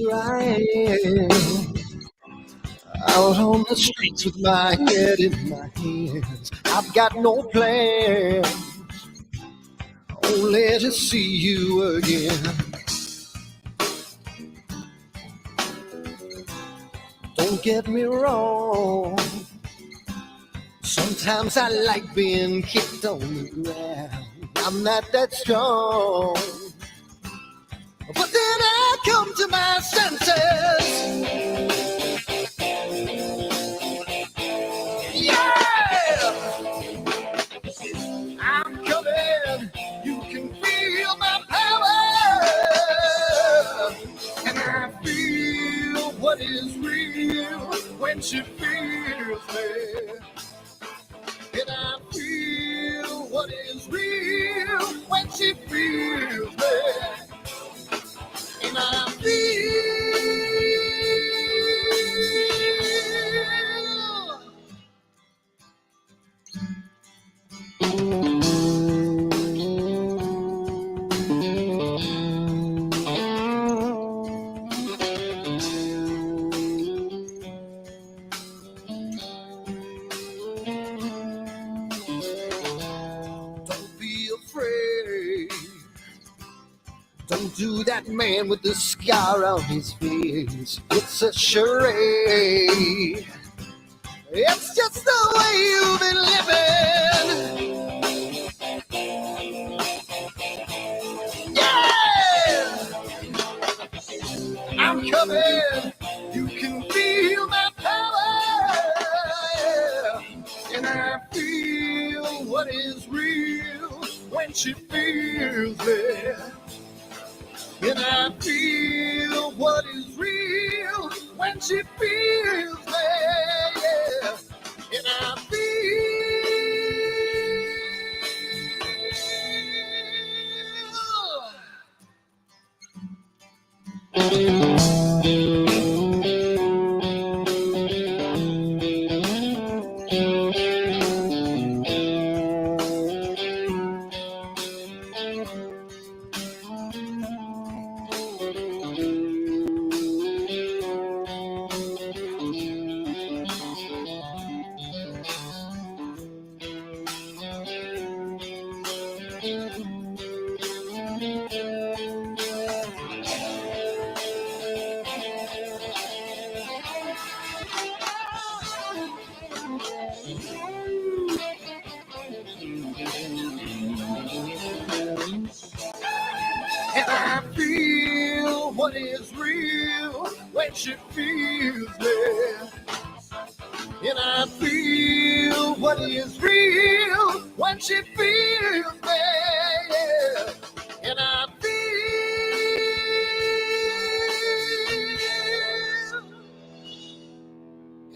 here I am, out on the streets with my head in my hands. I've got no plan, only to see you again. Don't get me wrong, sometimes I like being kicked on the ground. I'm not that strong, but then I come to my senses. Yeah, I'm coming. You can feel my power, and I feel what is real when she feels me. And I feel what is real when she feels me. And I feel don't be afraid. Don't do that man with the scar on his face. It's a charade. It's just the way you've been living. Yeah! I'm coming. You can feel my power. And I feel what is real when she feels it. And I feel what is real when she feels me. Yeah. And I feel what is real when she feels me. And I feel what is real when she feels me. Yeah.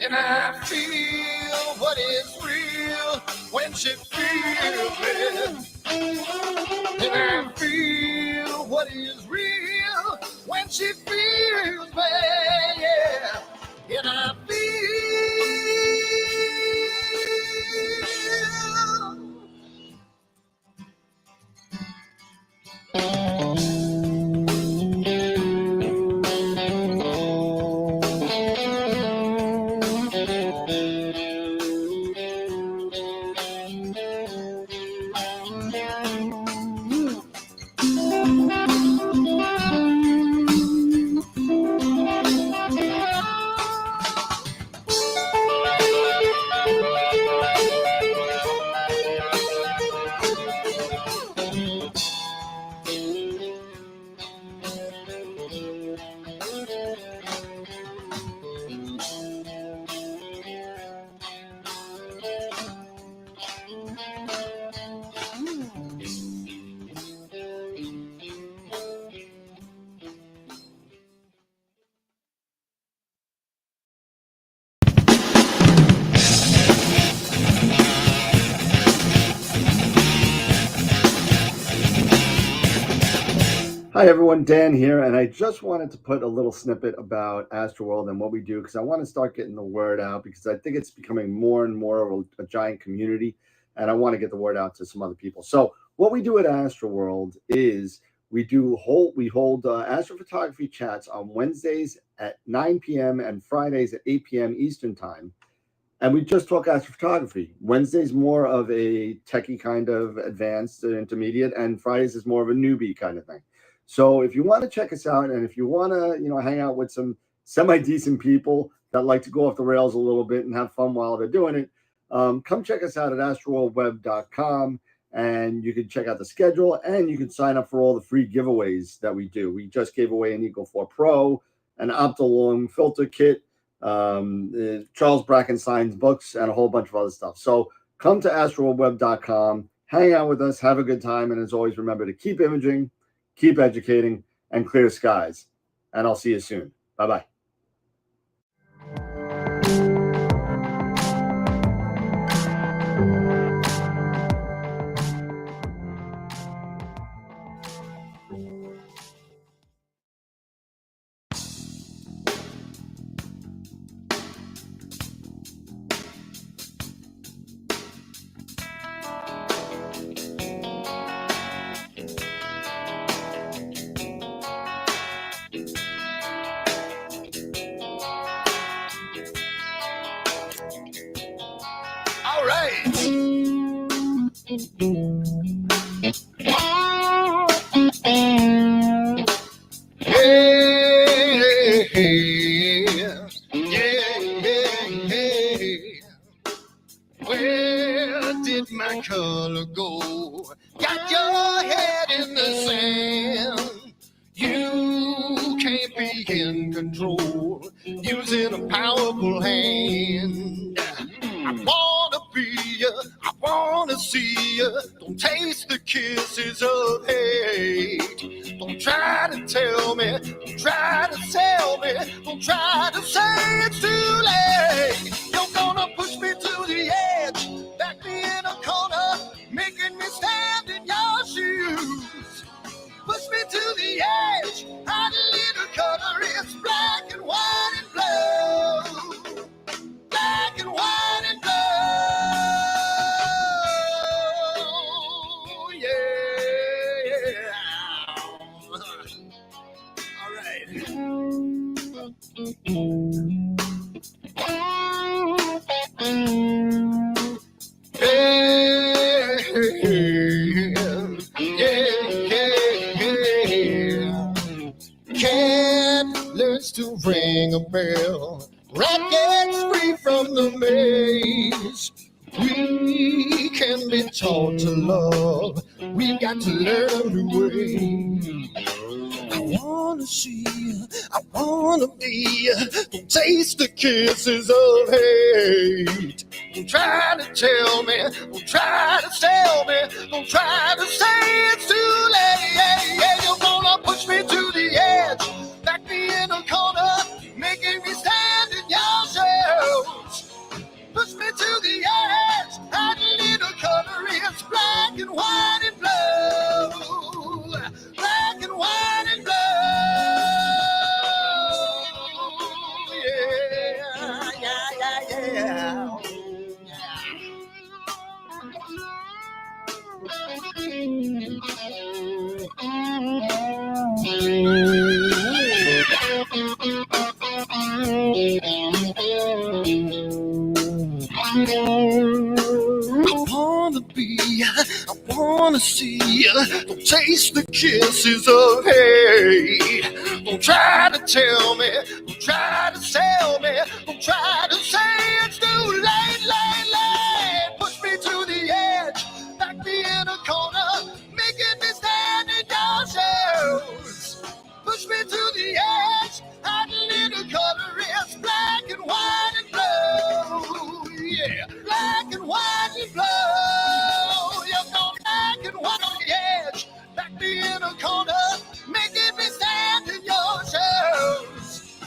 And I feel what is real when she feels me. And I feel what is real when she feels me. Yeah. And I feel Hi everyone, Dan here, and I just wanted to put a little snippet about AstroWorld and what we do because I want to start getting the word out because I think it's becoming more and more of a giant community, and I want to get the word out to some other people. So what we do at AstroWorld is We hold astrophotography chats on Wednesdays at 9 p.m. and Fridays at 8 p.m. Eastern time. And we just talk astrophotography. Wednesday's more of a techie kind of advanced intermediate, and Fridays is more of a newbie kind of thing. So if you want to check us out, and if you want to, hang out with some semi-decent people that like to go off the rails a little bit and have fun while they're doing it, come check us out at AstroWorldWeb.com. And you can check out the schedule, and you can sign up for all the free giveaways that we do. We just gave away an Eagle 4 Pro, an Optilong filter kit, Charles Brackenstein's books, and a whole bunch of other stuff. So come to AstroWorldWeb.com, hang out with us, have a good time, and as always, remember to keep imaging, keep educating, and clear skies. And I'll see you soon. Bye-bye. All right. Where did my color go? Got your head in the sand. You can't be in control, using a powerful hand. I wanna be you, I wanna see you. Don't taste the kisses of hate. Don't try to tell me, don't try to sell me, don't try to say it's too late. You're gonna push me to the edge, back me in a corner, making me stand in your shoes. Push me to the edge, hide a little color, it's black and white and blue. Black and white and blue, yeah. All right. Cat learns to ring a bell. Rat gets free from the maze. We can be taught to love. We've got to learn a new way. I wanna see you, I wanna be you. Don't taste the kisses of hate. Don't try to tell me, don't try to sell me, don't try to say it's too late. You're gonna push me to the edge, back me in a corner, making me stand in your shoes. Push me to the edge, add a little color, it's black and white and blue. Black and white and blue, yeah. I wanna be, I wanna see, don't taste the kisses of hate. Don't try to tell me, don't try to sell me, don't try to say it's too late. Push me to the edge, back me in a corner, making me stand in your shoes. Push me to the edge, add a little color, it's black and white and blue. Yeah, black and white and blue. You're going black and white on the edge, back me in a corner, making me stand in your shoes.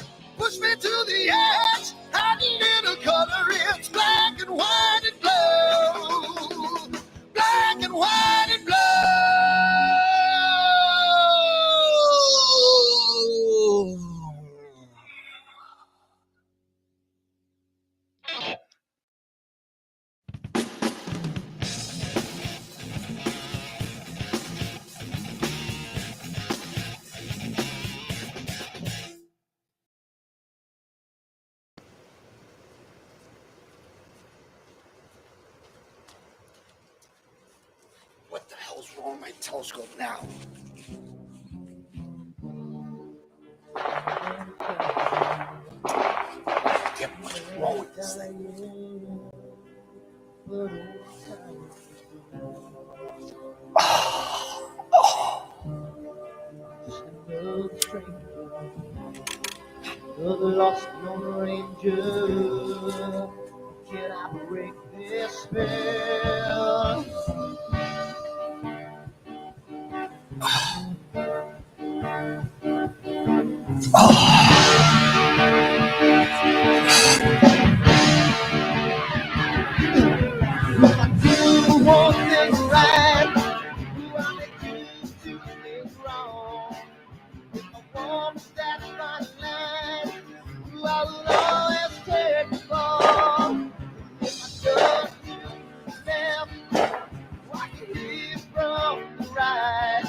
on my telescope now. Get what's wrong with this thing. The lost Lone Ranger, can I break this spell? Who wants things right? Who are they to do things wrong? If I want to stand by the line, who I will always take the fall. If I just do step, watch it leave from the right.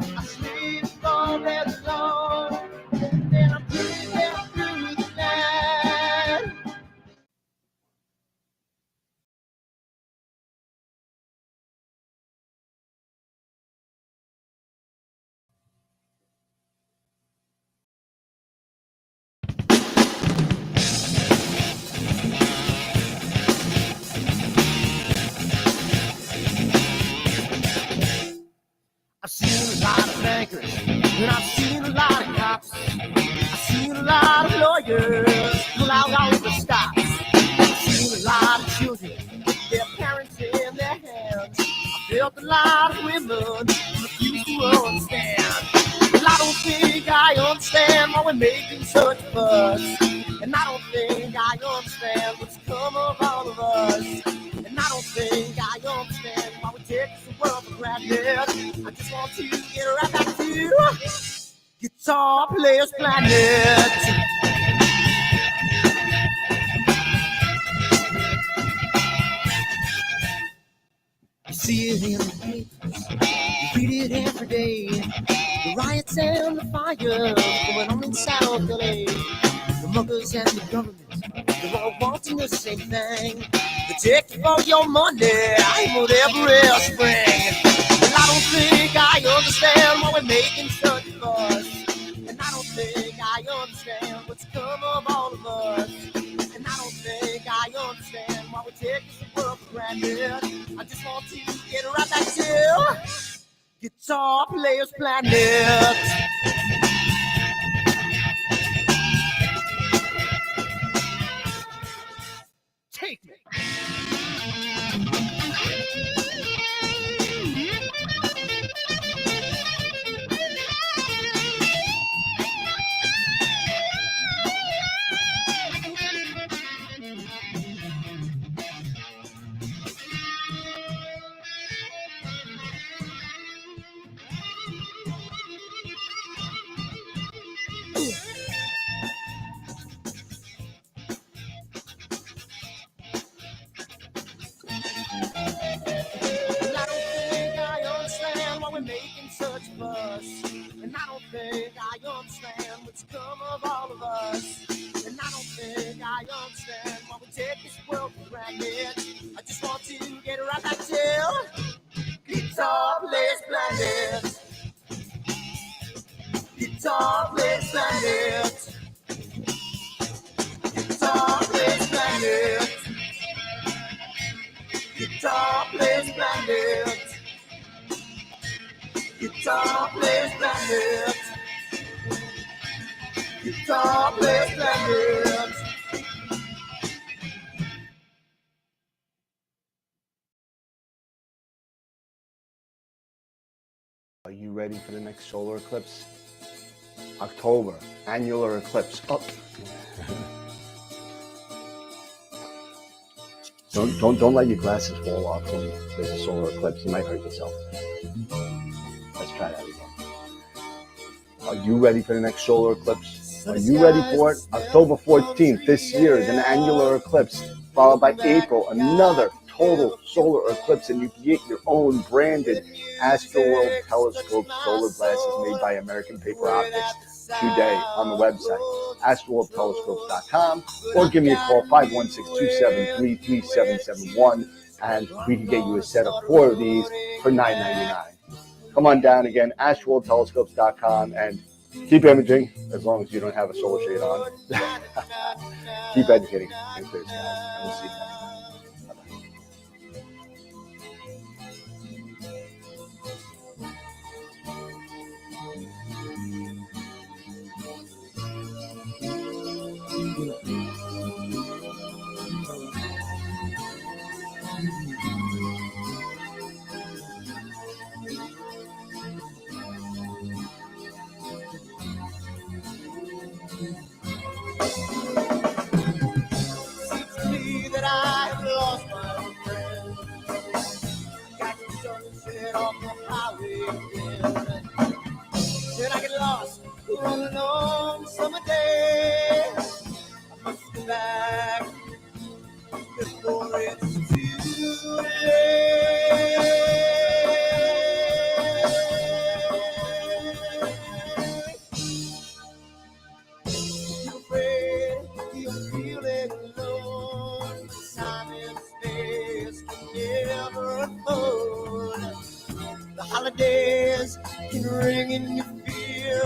I sleep all day long, and I'm breathing through the night. I've seen a lot of bankers, and I've seen a lot of cops. I've seen a lot of lawyers pull out all the stops. I've seen a lot of children with their parents in their hands. I've felt a lot of women who refuse to understand. Well, I don't think I understand why we're making such a fuss. And I don't think I understand what's come of all of us. And I don't think I understand why we take this world for granted. I just want to get right back to Guitar Players Planet. You see it in the papers, you read it every day. The riots and the fires going on in South LA. The muggers and the government, they're all wanting the same thing. They take you for your money, and whatever else bring. Well, I don't think I understand why we're making such a fuss. And I don't think I understand what's come of all of us. And I don't think I understand why we take this world for granted. I just want to get right back to Guitar Players Planet. Take me. Making such a fuss, and I don't think I understand what's come of all of us. And I don't think I understand why we take this world for granted. I just want to get right back to Guitar Players Planet. Guitar Players Planet. Guitar Players Planet. Guitar Players Planet. Guitar Players Planet. Guitar Players Planet. Are you ready for the next solar eclipse? October, annular eclipse. Oh. Don't let your glasses fall off when there's a solar eclipse. You might hurt yourself. Let's try that again. Are you ready for the next solar eclipse? Are you ready for it? October 14th this year is an annular eclipse, followed by April, another total solar eclipse, and you can get your own branded AstroWorld telescope solar glasses made by American Paper Optics today on the website, astroworldtelescopes.com, or give me a call, 516-273-3771, and we can get you a set of 4 of these for for $9.99. Come on down again, AstroWorldTelescopes.com, and keep imaging as long as you don't have a solar shade on. Keep educating in clear skies, and we'll see you next time. Seems to me that I have lost my friend. Got the sunset off the highway again. Then I get lost on a long summer day. I must get back before it's too late. You're afraid you're feeling alone. Time and space can never unfold. The holidays can ring in your fear.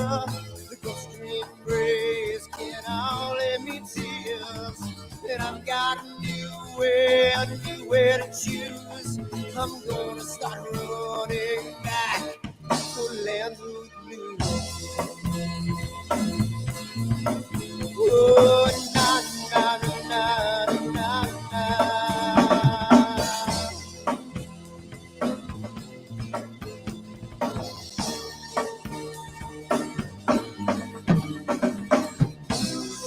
The ghost embrace can only mean tears. And I've got a new way to choose. I'm gonna start running back to lands of blue. Oh, na na na na na na.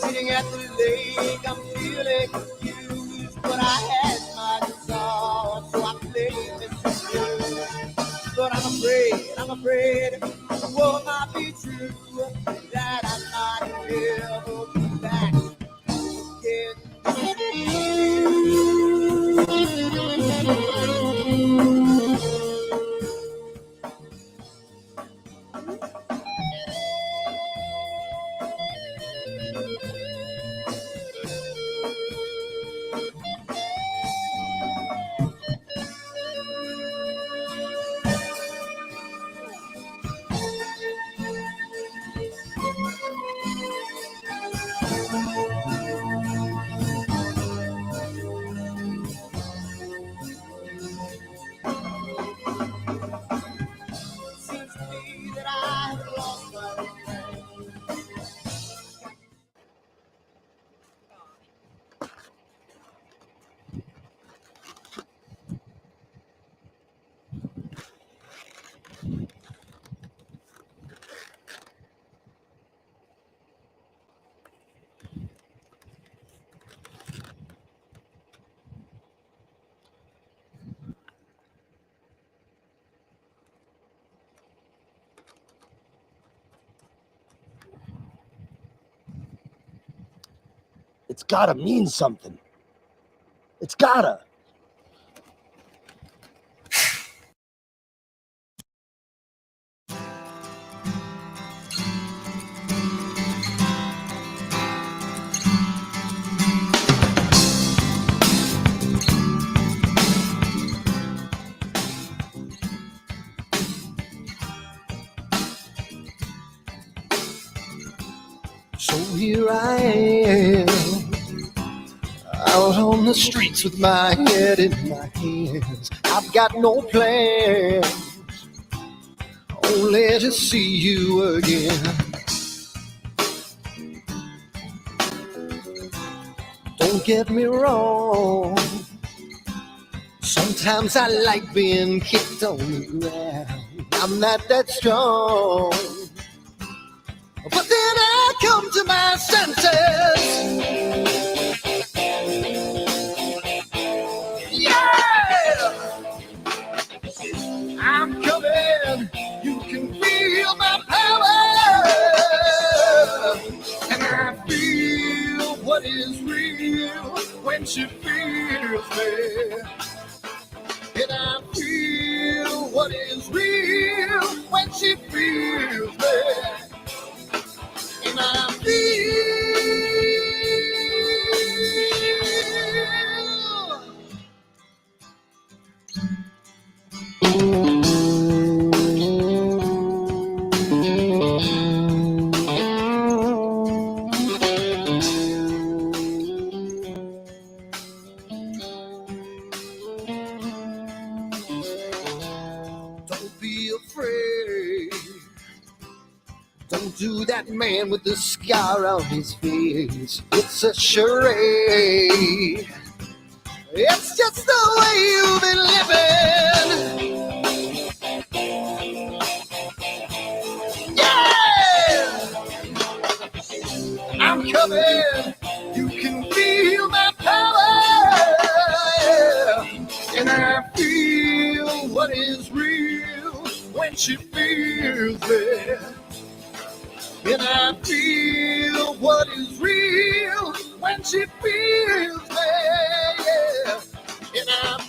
Sitting at the lake, I'm feeling confused, but I had my desire, so I played this blues. But I'm afraid, the world might be true, that I might never be back again. Seems to me that I have lost my friend. It's gotta mean something. It's gotta. So here I am, out on the streets with my head in my hands. I've got no plans, only to see you again. Don't get me wrong, sometimes I like being kicked on the ground. I'm not that strong, but then I come to my senses. Yeah! I'm coming, you can feel my power. And I feel what is real when she feels me. And I feel what is real when she feels me. And I feel to that man with the scar on his face? It's a charade. It's just the way you've been living. Yeah! I'm coming. You can feel my power. Yeah. And I feel what is real when she feels it. And I feel what is real when she feels it. Yeah. And I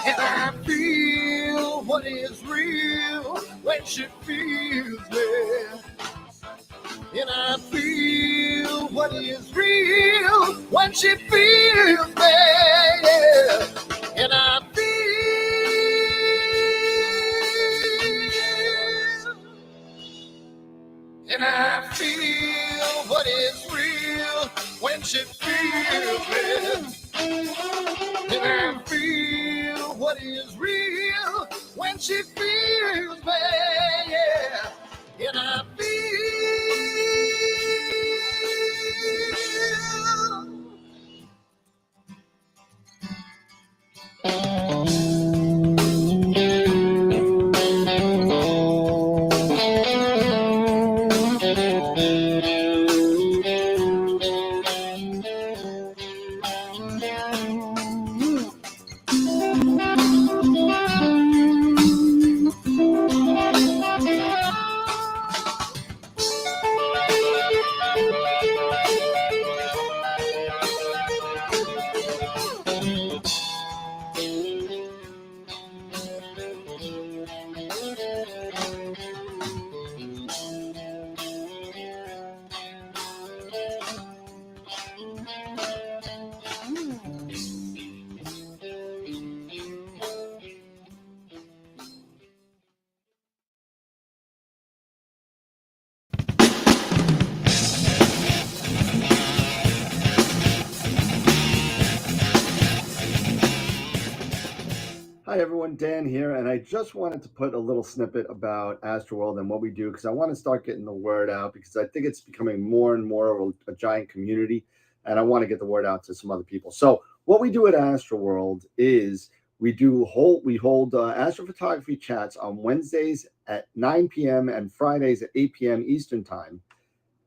And I feel what is real when she feels it. And I feel what is real when she feels it. Yeah. And I feel what is real when she feels it. And I feel what is real when she feels me, yeah. And I feel Hi everyone, Dan here, and I just wanted to put a little snippet about AstroWorld and what we do because I want to start getting the word out because I think it's becoming more and more of a giant community, and I want to get the word out to some other people. So what we do at AstroWorld is we hold astrophotography chats on Wednesdays at 9 p.m. and Fridays at 8 p.m. Eastern time.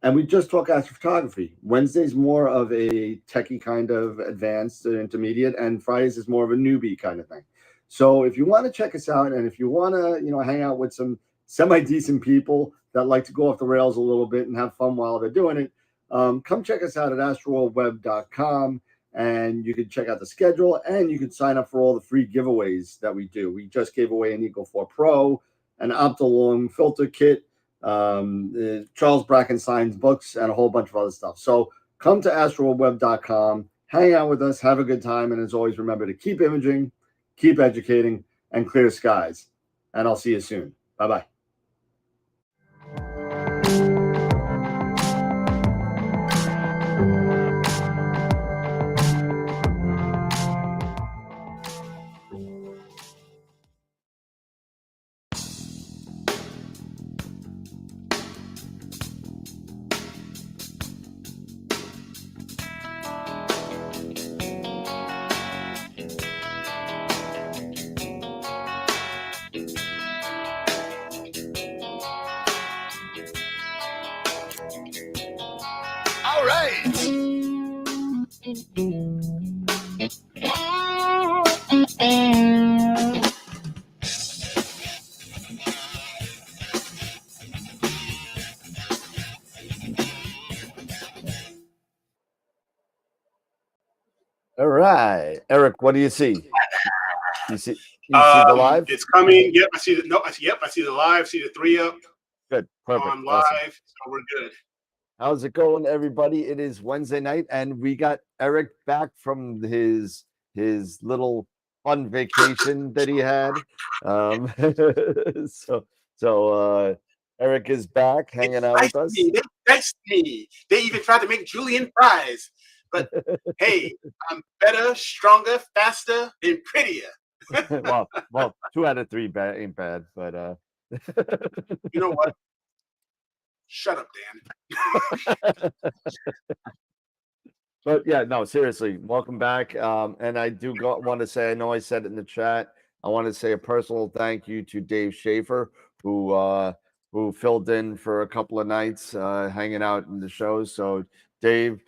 And we just talk astrophotography. Wednesday's more of a techie kind of advanced intermediate, and Fridays is more of a newbie kind of thing. So if you want to check us out, and if you want to, hang out with some semi-decent people that like to go off the rails a little bit and have fun while they're doing it, come check us out at AstroWorldWeb.com, and you can check out the schedule, and you can sign up for all the free giveaways that we do. We just gave away an Eagle 4 Pro, an Optilong filter kit, Charles Brackenstein's books, and a whole bunch of other stuff. So come to AstroWorldWeb.com, hang out with us, have a good time, and as always, remember to keep imaging, keep educating, and clear skies. And I'll see you soon. Bye-bye. All right. All right, Eric, what do you see? You see the live? It's coming. Yep, I see the Yep, I see the live. See the 3-up. Good, perfect, On live, awesome. so we're good. How's it going, everybody? It is Wednesday night, and we got Eric back from his little fun vacation that he had. So Eric is back, hanging out with us. They diced me. They even tried to make Julian fries, but hey, I'm better, stronger, faster, and prettier. well, 2 out of 3 ain't bad, but you know what? Shut up, Dan. But yeah, no, seriously, welcome back. And I do want to say, I know I said it in the chat, I want to say a personal thank you to Dave Schaefer, who filled in for a couple of nights, hanging out in the shows. So Dave,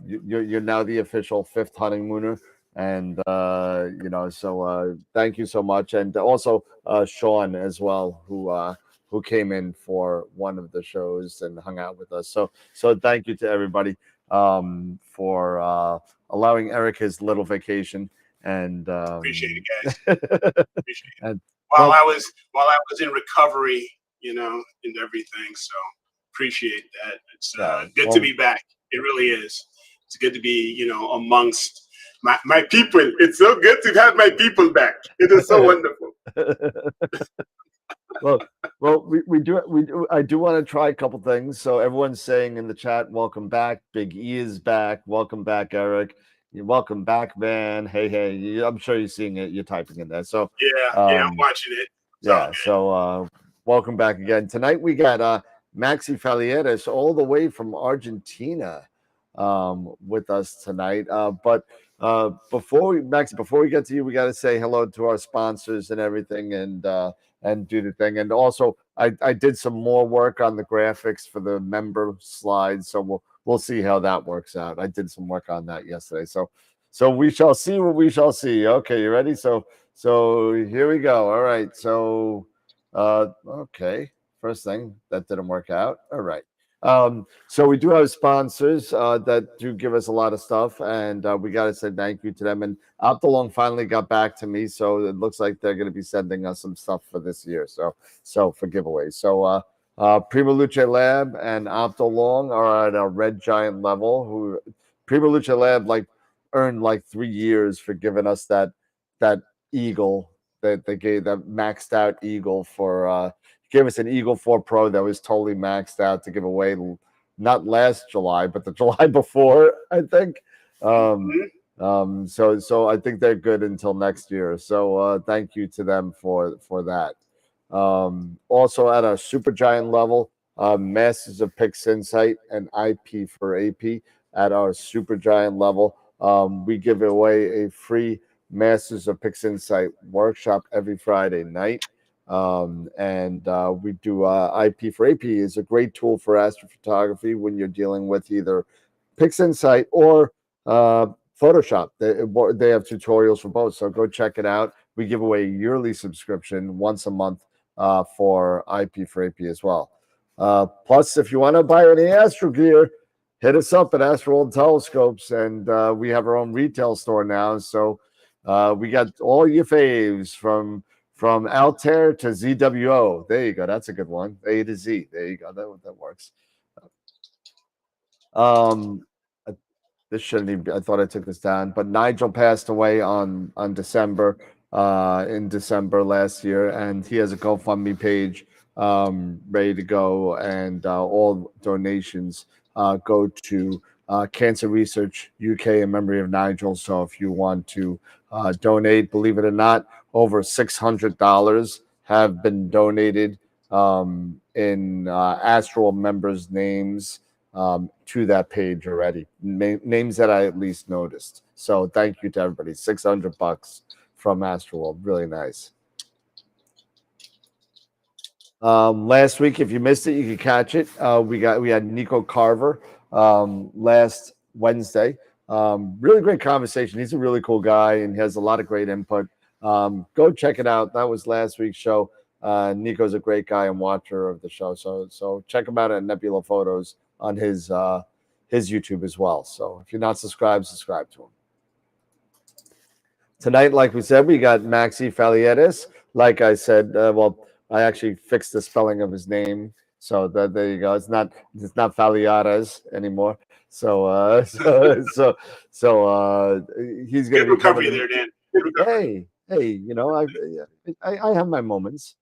you're now the official 5th honeymooner. And so thank you so much. And also Sean as well, who came in for one of the shows and hung out with us. So thank you to everybody for allowing Eric his little vacation. And appreciate it, guys. Appreciate it. And while I was in recovery, and everything. So appreciate that. It's good to be back. It really is. It's good to be, amongst my people. It's so good to have my people back. It is so wonderful. Well, we do. I do want to try a couple things. So everyone's saying in the chat, "Welcome back, Big E is back. Welcome back, Eric. Welcome back, man. Hey. I'm sure you're seeing it. You're typing in there. So yeah, I'm watching it. So welcome back again. Tonight we got Maxi Falieres all the way from Argentina with us tonight. But before we get to you, we got to say hello to our sponsors and everything, and do the thing. And also, I did some more work on the graphics for the member slides, so we'll see how that works out. I did some work on that yesterday, so we shall see what we shall see. Okay, you ready? So here we go. All right. So okay, first thing that didn't work out. All right. So we do have sponsors that do give us a lot of stuff, and we got to say thank you to them. And Optolong finally got back to me, so it looks like they're going to be sending us some stuff for this year. So for giveaways. So Prima Luce Lab and Optolong are at a Red Giant level. Who Prima Luce Lab earned 3 years for giving us that Eagle that they gave, that maxed out Eagle for. Gave us an Eagle 4 Pro that was totally maxed out to give away, not last July, but the July before, I think. So I think they're good until next year. So thank you to them for that. Also at a Super Giant level, Masters of Pix Insight and IP4AP at our Super Giant level. We give away a free Masters of Pix Insight workshop every Friday night. And we do IP4AP is a great tool for astrophotography when you're dealing with either PixInsight or Photoshop. They have tutorials for both, so go check it out. We give away a yearly subscription once a month for IP4AP as well. Plus, if you want to buy any astro gear, hit us up at AstroWorld Telescopes, and we have our own retail store now. So we got all your faves from Altair to ZWO. There you go. That's a good one. A to Z. There you go. That works. This shouldn't even be, I thought I took this down, but Nigel passed away on December, in December last year, and he has a GoFundMe page ready to go, and all donations go to Cancer Research UK in memory of Nigel. So if you want to donate, believe it or not, over $600 have been donated in Astral members' names to that page already. Names that I at least noticed. So thank you to everybody. $600 from AstroWorld. Really nice. Last week, if you missed it, you could catch it. We had Nico Carver last Wednesday. Really great conversation. He's a really cool guy and he has a lot of great input. Go check it out. That was last week's show. Nico's a great guy and watcher of the show. So check him out at Nebula Photos on his YouTube as well. So if you're not subscribed, subscribe to him. Tonight, like we said, we got Maxi Falieres. Like I said, I actually fixed the spelling of his name, so there you go. It's not Falieres anymore. So he's going Good to be coming recovery in. there, Dan. Good recovery. Hey, I have my moments.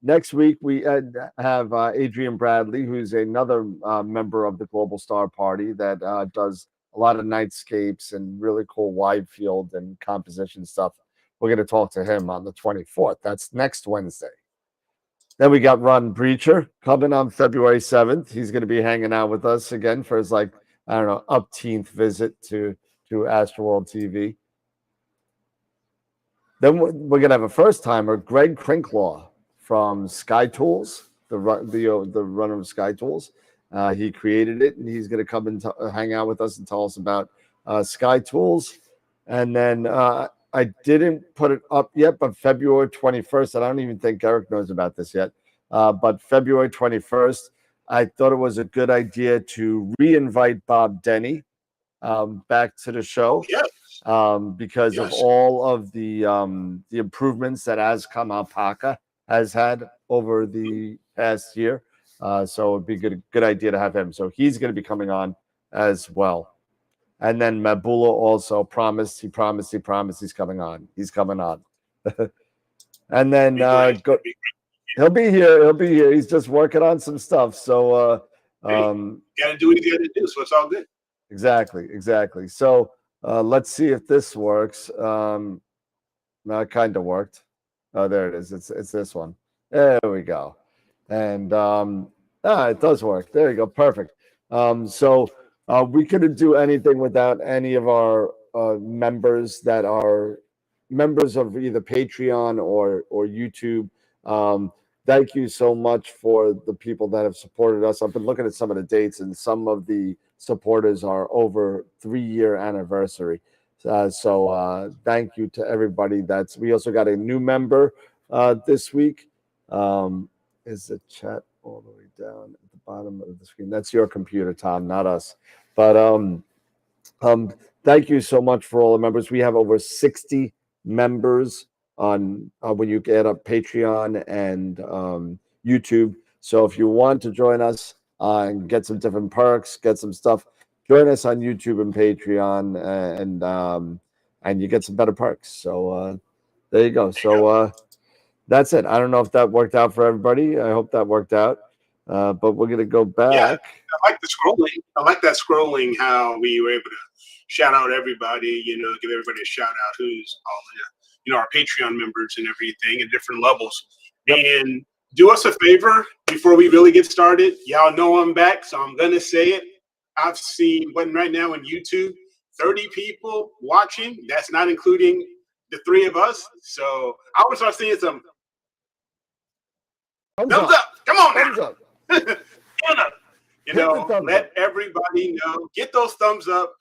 Next week we have Adrian Bradley, who's another member of the Global Star Party that does a lot of nightscapes and really cool wide field and composition stuff. We're going to talk to him on the 24th. That's next Wednesday. Then we got Ron Breacher coming on February 7th. He's going to be hanging out with us again for his upteenth visit to AstroWorld TV. Then we're going to have a first timer, Greg Crinklaw from Sky Tools, the runner of Sky Tools. He created it, and he's going to come and hang out with us and tell us about Sky Tools. And then I didn't put it up yet, but February 21st, and I don't even think Eric knows about this yet, but February 21st, I thought it was a good idea to re-invite Bob Denny back to the show. Yes. Because of all of the improvements that Azcom Alpaca has had over the past year. So it'd be good idea to have him. So he's going to be coming on as well. And then Mabula also promised he's coming on. He's coming on. And then he'll be here. He's just working on some stuff. So gotta do what you gotta do, so it's all good. Exactly. So let's see if this works. No, it kind of worked. Oh, there it is. It's this one. There we go. And it does work. There you go. Perfect. So we couldn't do anything without any of our members that are members of either Patreon or YouTube. Thank you so much for the people that have supported us. I've been looking at some of the dates, and some of the supporters are over 3-year anniversary. So thank you to everybody. We also got a new member this week. Is the chat all the way down at the bottom of the screen? That's your computer, Tom, not us. But thank you so much for all the members. We have over 60 members on when you add up Patreon and YouTube. So if you want to join us and get some different perks, get some stuff, join us on YouTube and Patreon, and you get some better perks. So there you go. So that's it. I don't know if that worked out for everybody. I hope that worked out. But we're gonna go back. Yeah, I like the scrolling. I like that scrolling. How we were able to shout out everybody. Give everybody a shout out who's all our Patreon members and everything at different levels. Yep. And do us a favor before we really get started. Y'all know I'm back, so I'm gonna say it. I've seen right now on YouTube 30 people watching. That's not including the 3 of us. So I would start seeing some thumbs up. Come on now. Let everybody know. Get those thumbs up.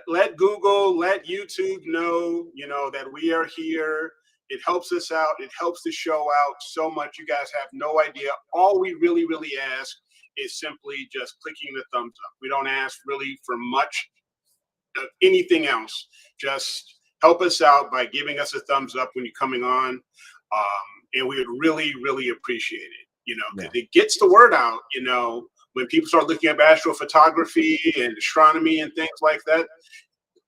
Let Google, let YouTube know, that we are here. It helps us out. It helps the show out so much. You guys have no idea. All we really, really ask is simply just clicking the thumbs up. We don't ask really for much of anything else. Just help us out by giving us a thumbs up when you're coming on. And we would really, really appreciate it. It gets the word out, when people start looking at astrophotography and astronomy and things like that.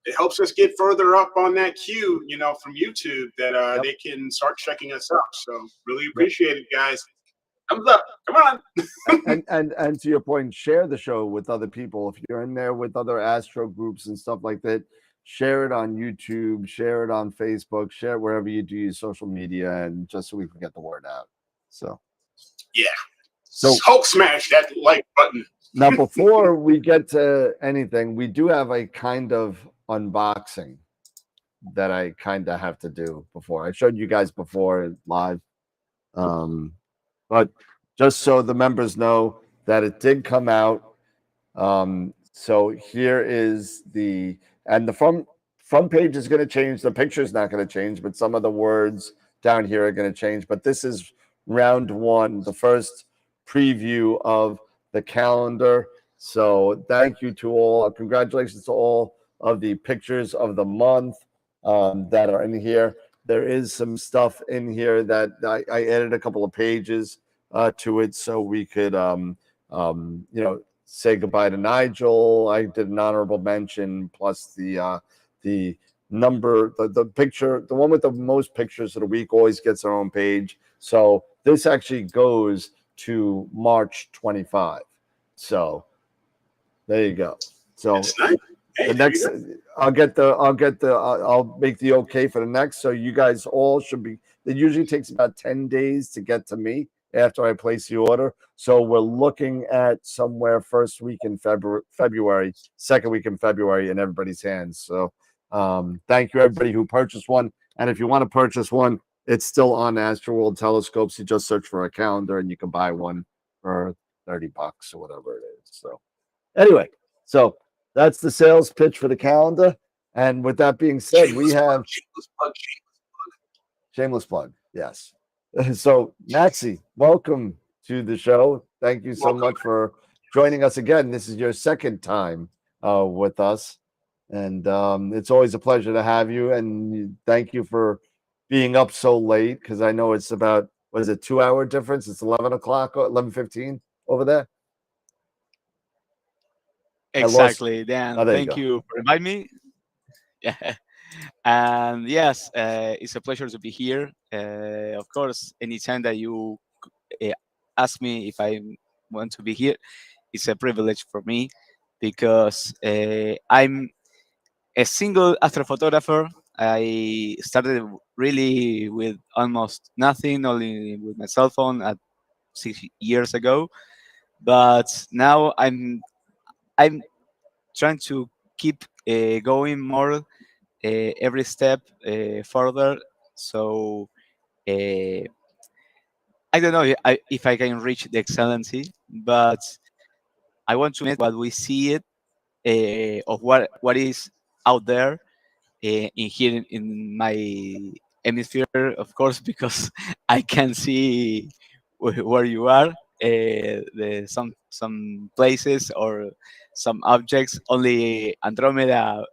It helps us get further up on that queue, from YouTube that they can start checking us out. So really appreciate it, guys. Thumbs up. Come on. and to your point, share the show with other people. If you're in there with other Astro groups and stuff like that, share it on YouTube, share it on Facebook, share it wherever you do your social media, and just so we can get the word out. So yeah. So Hulk smash that like button. Now, before we get to anything, we do have a kind of unboxing that I kind of have to do before. I showed you guys before live. But just so the members know that it did come out. So here is the front page is going to change. The picture is not going to change, but some of the words down here are going to change. But this is round 1, the first preview of the calendar. So thank you to all. Congratulations to all of the pictures of the month, that are in here. There is some stuff in here that I added a couple of pages to it so we could, say goodbye to Nigel. I did an honorable mention, plus the number, the picture, the one with the most pictures of the week always gets their own page. So this actually goes to March 25. So there you go. So That's nice. Hey, the next, I'll make the okay for the next. So you guys all should be. It usually takes about 10 days to get to me after I place the order. So we're looking at somewhere first week in February, second week in February in everybody's hands. So thank you everybody who purchased one. And if you want to purchase one, it's still on AstroWorld Telescopes. You just search for a calendar and you can buy one for $30 or whatever it is. So anyway, so that's the sales pitch for the calendar. And with that being said, we have shameless plug. Yes. So Maxi, welcome to the show. Thank you so much for joining us again. This is your second time with us. And it's always a pleasure to have you. And thank you for being up so late, because I know it's about, what is it, 2-hour difference? It's 11 o'clock or 11:15 over there. Exactly, Dan. Oh, Thank you for inviting me. Yeah. And yes, it's a pleasure to be here. Of course, anytime that you uh, ask me if I want to be here, it's a privilege for me, because I'm a single astrophotographer. I started really with almost nothing, only with my cell phone at 6 years ago. But now I'm trying to keep going more every step further. So uh, I don't know if I can reach the excellency, but I want to make what we see it of what is out there in here in my hemisphere, of course, because I can see where you are. Some places or some objects only Andromeda,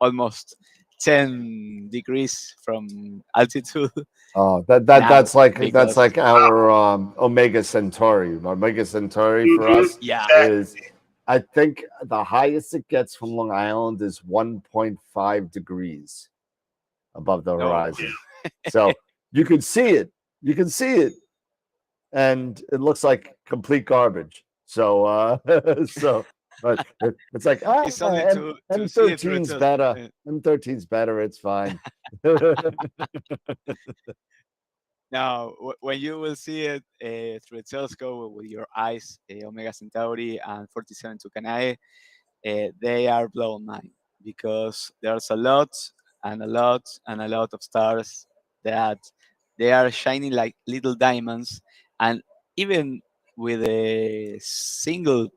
almost 10 degrees from altitude. Oh, that's like our Omega Centauri. Omega Centauri for us is, I think the highest it gets from Long Island is 1.5 degrees above the horizon. So you can see it. You can see it. And it looks like complete garbage. So but it's like, it's only M13's better. M13's better. It's fine. Now, when you will see it through a telescope with your eyes, Omega Centauri and 47 Tucanae, they are blown mind, because there's a lot and a lot and a lot of stars that they are shining like little diamonds. And even with a single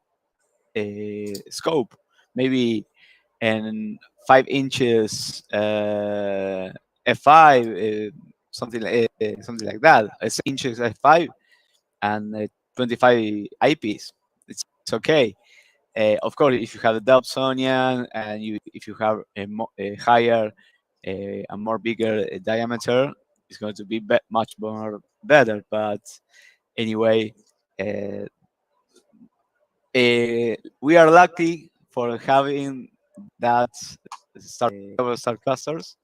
scope, maybe and 5 inches f5, something like that, 6 inches f5 and 25 eyepiece. It's okay. Of course, if you have a Dobsonian and if you have a higher and more bigger diameter, it's going to be much more better. But anyway, we are lucky for having that star clusters,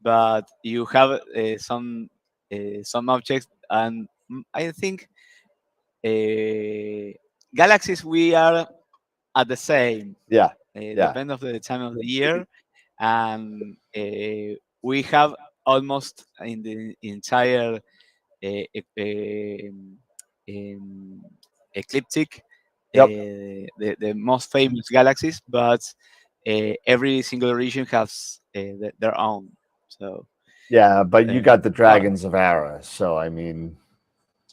but you have some objects, and I think galaxies we are at the same. Depend of the time of the year, and we have almost in the entire ecliptic the most famous galaxies, but every single region has their own. So yeah, but you got the Dragons of Ara, so I mean,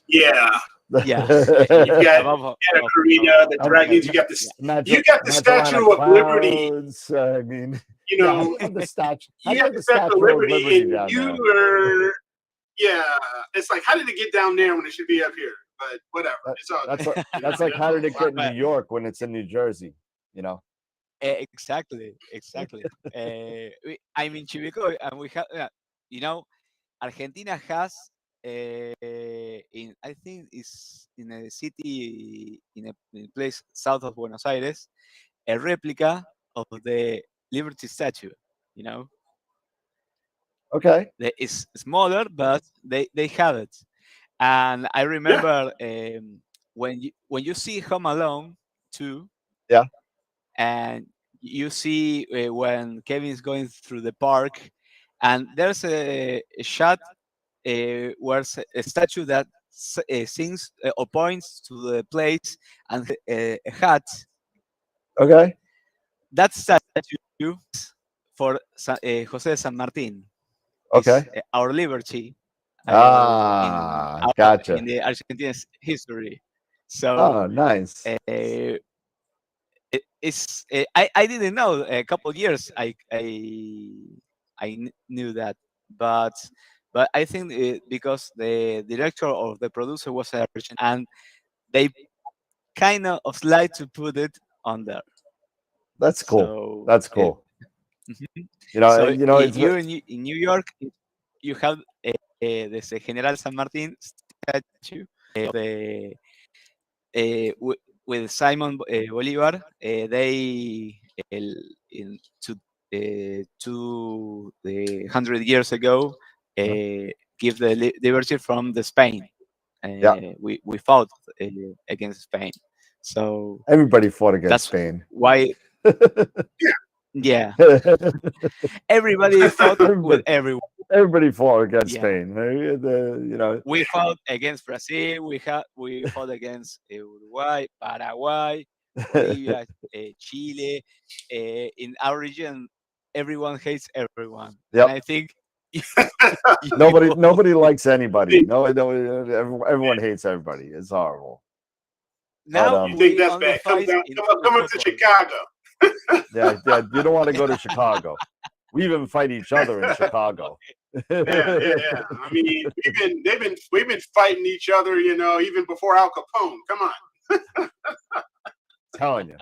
yeah. Yeah, you got Karina, the dragons. You got the Statue of Liberty. I mean, you know, the statue. You got the Statue of Liberty, and you were, it's like, how did it get down there when it should be up here? But whatever, it's all that's like how did it get in New York when it's in New Jersey? You know. Exactly, exactly. I'm in Chivico, and we have, you know, Argentina has, in I think it's in a city in a place south of Buenos Aires, a replica of the Liberty statue. You know, Okay. it's smaller, but they have it. And I Yeah. remember when you see Home Alone 2, Yeah. and you see when Kevin is going through the park, and there's a shot where a statue that sings or points to the place and a hat. Okay. That statue for Jose de San Martin is Okay. our liberty in Ah, in gotcha. the Argentina's history. So Oh, nice. I didn't know. A couple of years I knew that, but I think because the director or the producer was Argentine, and they kind of like to put it on there. That's cool. So That's cool. mhm. So It's you in New York, you have the General San Martin statue, the with Simon Bolivar. They in two 100 years ago give the liberty from the Spain. yeah. We fought uh, against Spain, so Everybody fought against that's Spain. why. Yeah, everybody fought with everybody, everyone. everybody fought against Yeah, Spain. we fought against Brazil. We fought against Uruguay, Paraguay, Bolivia, Chile. In our region, everyone hates everyone, and Yep. I think Nobody likes anybody. No, everyone hates everybody. It's horrible. But now You think we that's only bad? Come fight down, in come up to football. Chicago. yeah, you don't want to go to Chicago. We even fight each other in Chicago. Yeah. I mean, we've been fighting each other, even before Al Capone. Come on. Telling you,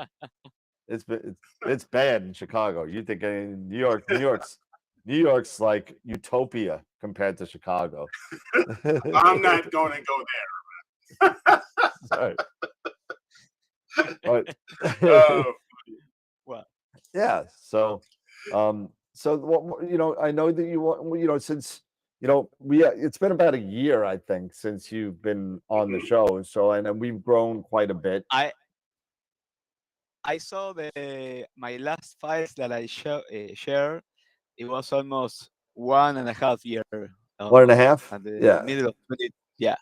it's bad in Chicago. You think in New York's like utopia compared to Chicago. I'm not going to go there. Sorry. But, Oh, Well, yeah. So I know that since it's been about a year, I think, since you've been on the show. So and we've grown quite a bit. I saw my last files that I share. It was almost 1.5 year. 1.5. At the Yeah. middle of 20, yeah,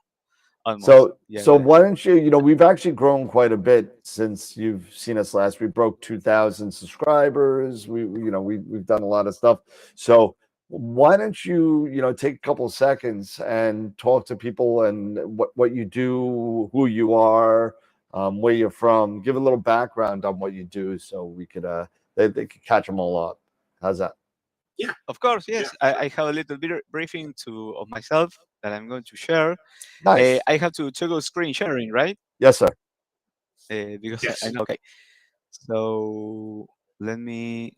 almost. So Yeah, so why don't we've actually grown quite a bit since you've seen us last. We broke 2,000 subscribers. We've done a lot of stuff. So why don't you take a couple of seconds and talk to people and what you do, who you are, where you're from, give a little background on what you do so we could they could catch them all up. How's that? yeah. of course, yes. I have a little bit briefing of myself that I'm going to share. Nice. I have to toggle screen sharing, right? Yes, sir. Because I Yes. know. Okay, so let me.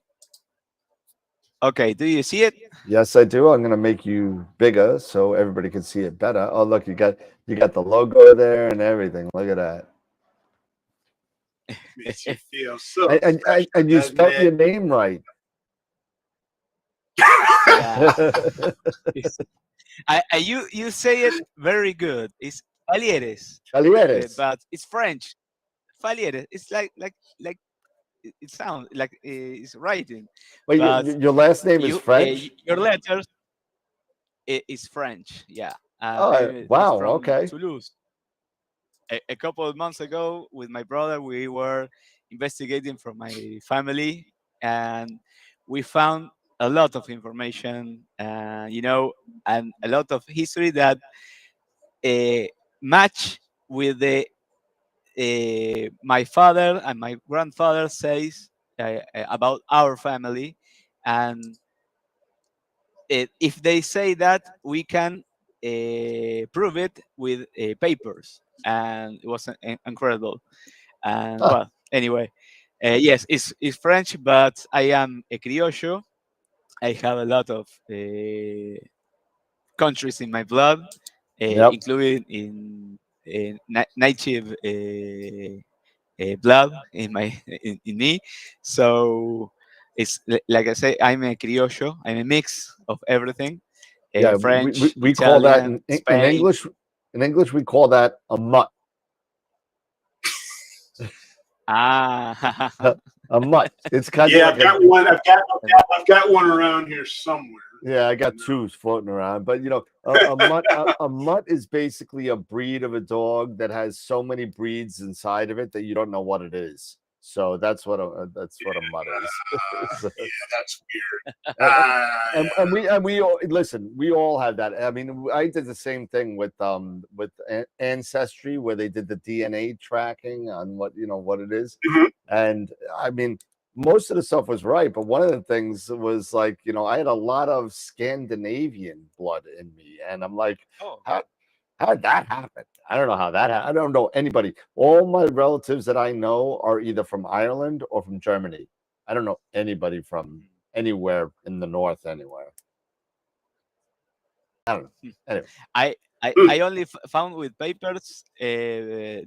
Okay, do you see it? Yes, I do. I'm gonna make you bigger so everybody can see it better. Oh, look, you got the logo there and everything. Look at that. Makes you feel so And you doesn't spelled it? your name right. Yeah. You say it very good. It's Falieres, Falieres. but it's French. Falieres. It's like it sounds like it's writing, Well, but your last name is French? your letters is French. Yeah, Oh, it's wow. from Okay. Toulouse. A couple of months ago, with my brother, we were investigating for my family, and we found a lot of information, and a lot of history that uh, match with the my father and my grandfather says about our family, and if they say that, we can prove it with papers, and it was incredible. And Huh. well, anyway, Yes, it's French, but I am a criollo. I have a lot of countries in my blood, Yep. including in native blood in my in me. So like I say, I'm a criollo. I'm a mix of everything. Yeah, French, we call that Italian, in Spain. English. In English, we call that a mutt. Ah, A mutt. It's kind of Yeah, like I've got one. I've got one around here somewhere. yeah, I got two floating around, but a mutt is basically a breed of a dog that has so many breeds inside of it that you don't know what it is. So that's what a mutt is. Yeah, that's weird. and, and we all listen. We all have that. I mean, I did the same thing with Ancestry, where they did the DNA tracking on what it is, Mhm. and I mean, most of the stuff was right, but one of the things was like, I had a lot of Scandinavian blood in me, and I'm like, oh, how did that happen? I don't know how that happened. I don't know anybody. All my relatives that I know are either from Ireland or from Germany. I don't know anybody from anywhere in the north anywhere. I don't know. Anyway. I Hmm. I only found with papers,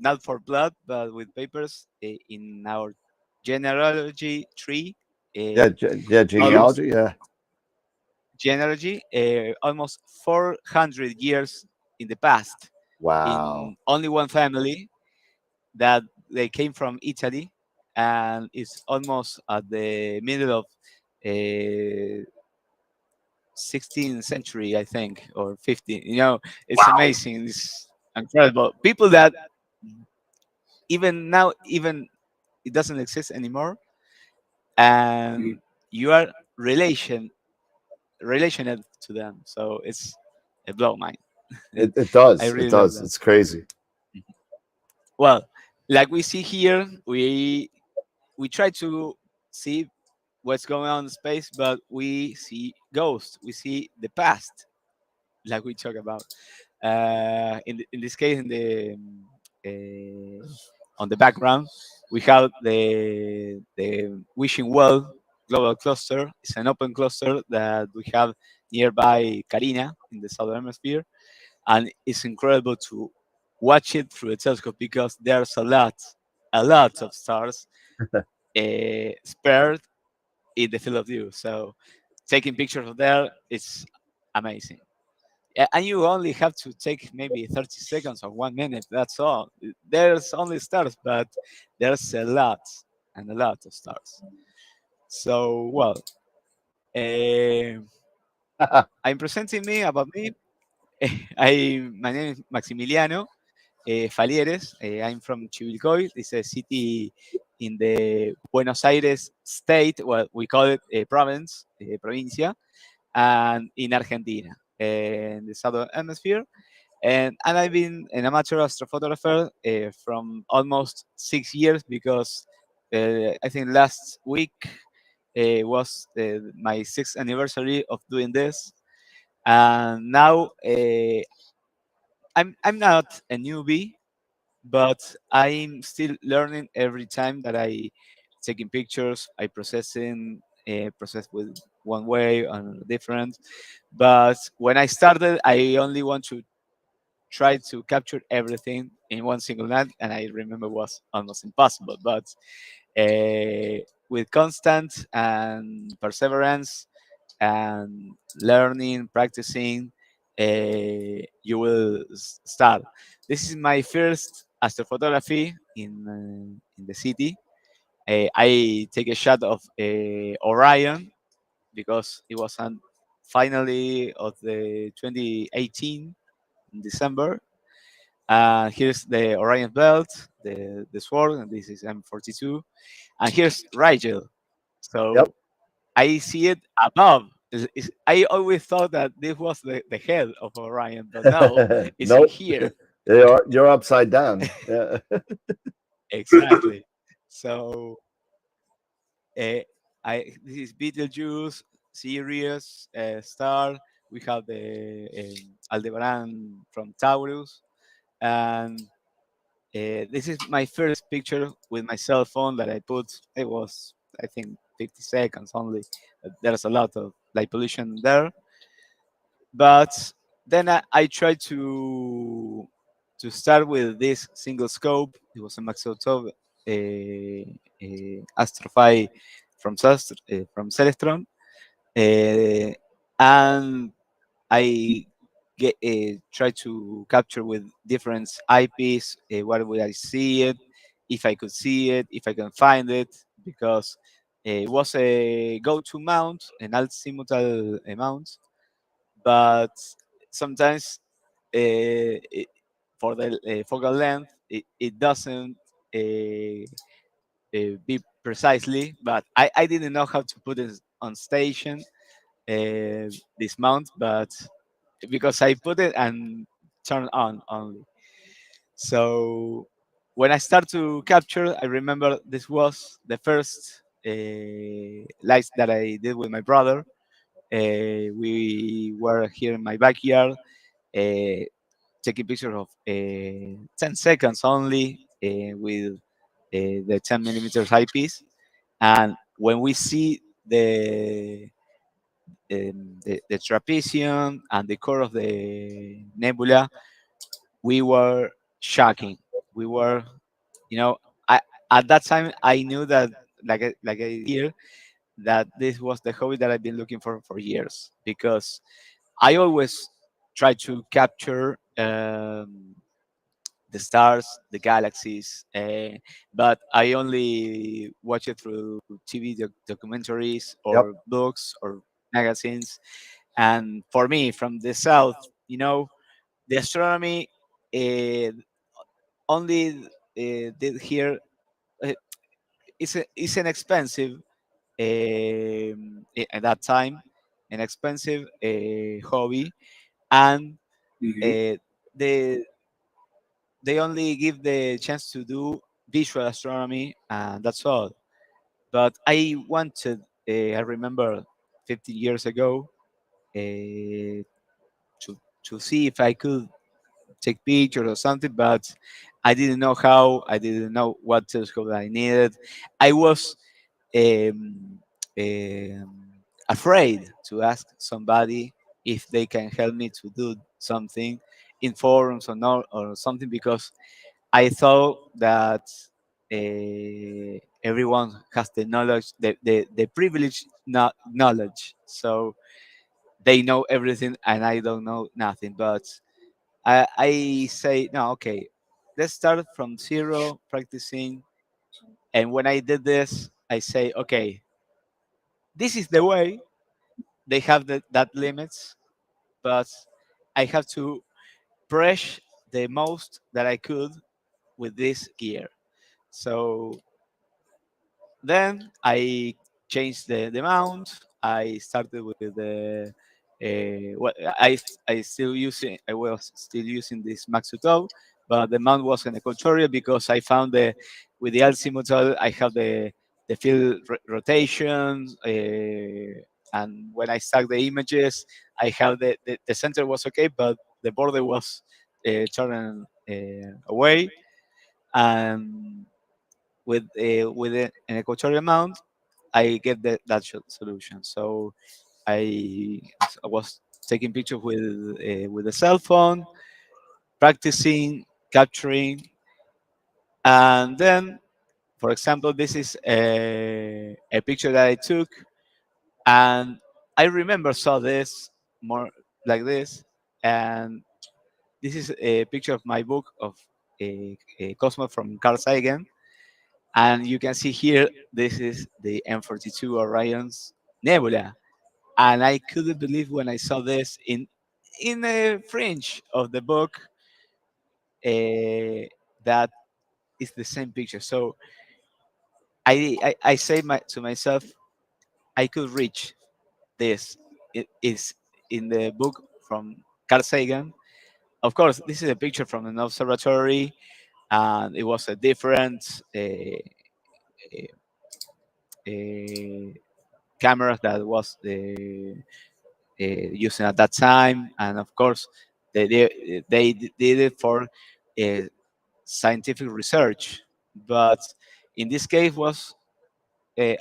not for blood, but with papers in our genealogy tree. Yeah, Uh, almost genealogy. Yeah. genealogy, almost 400 years in the past, Wow. in only one family that they came from Italy, and it's almost at the middle of uh, 16th century, I think, or 15th. It's Wow. amazing. It's incredible. People that even now, even it doesn't exist anymore, and you are relationed to them. So it's a blow mind. It I does. It really love does. that. It's crazy. Well, like we see here, we try to see what's going on in space, but we see ghosts. We see the past, like we talk about. In this case, on the background, we have the Wishing Well global cluster. It's an open cluster that we have nearby Carina in the southern hemisphere, and it's incredible to watch it through a telescope because there's a lot of stars spared in the field of view. So taking pictures of there is amazing. And you only have to take maybe 30 seconds or 1 minute. That's all. There's only stars, but there's a lot and a lot of stars. So, well, uh, I'm presenting me about me. My name is Maximiliano Falieres. I'm from Chivilcoy. It's a city in the Buenos Aires state. Well, we call it a province, provincia, and in Argentina, in the southern hemisphere. And I've been an amateur astrophotographer from almost 6 years because I think last week was my sixth anniversary of doing this. And now I'm not a newbie, but I'm still learning every time that I taking pictures. I process with one way and different. But when I started, I only want to try to capture everything in one single night, and I remember was almost impossible. But with constant and perseverance and learning, practicing, you will start. This is my first astrophotography in the city. I take a shot of Orion because it was on finally of the 2018 in December. Here's the Orion belt, the sword, and this is M42. And here's Rigel. Yep. So I see it above. I always thought that this was the head of Orion, but no, it's in Nope. here. You're upside down. Yeah. Exactly. So this is Betelgeuse, Sirius, Star. We have the Aldebaran from Taurus, and This is my first picture with my cell phone that I put. It was, I think, 50 seconds only. There's a lot of light pollution there. But then I tried to start with this single scope. It was a Maxi Astrophi from Celestron, uh, and I try to capture with different eyepiece. What would I see it? If I could see it, if I can find it, because it was a go-to mount, an azimuthal mount, but sometimes for the focal length, it doesn't be precisely. But I didn't know how to put it on station, this mount, but because I put it and turn on only. So when I start to capture, I remember this was the first lights that I did with my brother. We were here in my backyard, uh, taking pictures of 10 seconds only with the 10 millimeters eyepiece. And when we see the trapezium and the core of the nebula, we were shocking. We were, you know, I at that time I knew that, like I here, that this was the hobby that I've been looking for years, because I always try to capture the stars, the galaxies, but I only watch it through TV documentaries Yep. or books or magazines. And for me, from the south, the astronomy uh, only did here. Uh, it's an expensive at that time, an expensive hobby, and Hmm. uh, they they only give the chance to do visual astronomy, and that's all. But I wanted, I remember 15 years ago, to see if I could take pictures or something, but I didn't know how. I didn't know what telescope I needed. I was um, um, afraid to ask somebody if they can help me to do something in forums or not or something, because I thought that everyone has the knowledge, the privileged knowledge, so they know everything and I don't know nothing. But I say no, okay, let's start from zero practicing. And when I did this, I say, okay, this is the way. They have that limits, but I have to press the most that I could with this gear. So then I changed the mount. I started with the what I still using. I was still using this Maxutov, but the mount was an equatorial because I found the with the azimuthal I have the field rotation, and when I stack the images, I have the center was okay, but the border was turned away, and an equatorial mount, I get that solution. So I was taking pictures with a cell phone, practicing, capturing, and then, for example, this is a picture that I took, and I remember saw this more like this, and this is a picture of my book of a Cosmos from Carl Sagan. And you can see here, this is the M42 Orion's nebula. And I couldn't believe when I saw this in the fringe of the book, that is the same picture. So I say to myself, I could reach this. It is in the book from Carl Sagan. Of course, this is a picture from an observatory, and it was a different uh, cameras that was using at that time, and of course they did it for scientific research. But in this case, was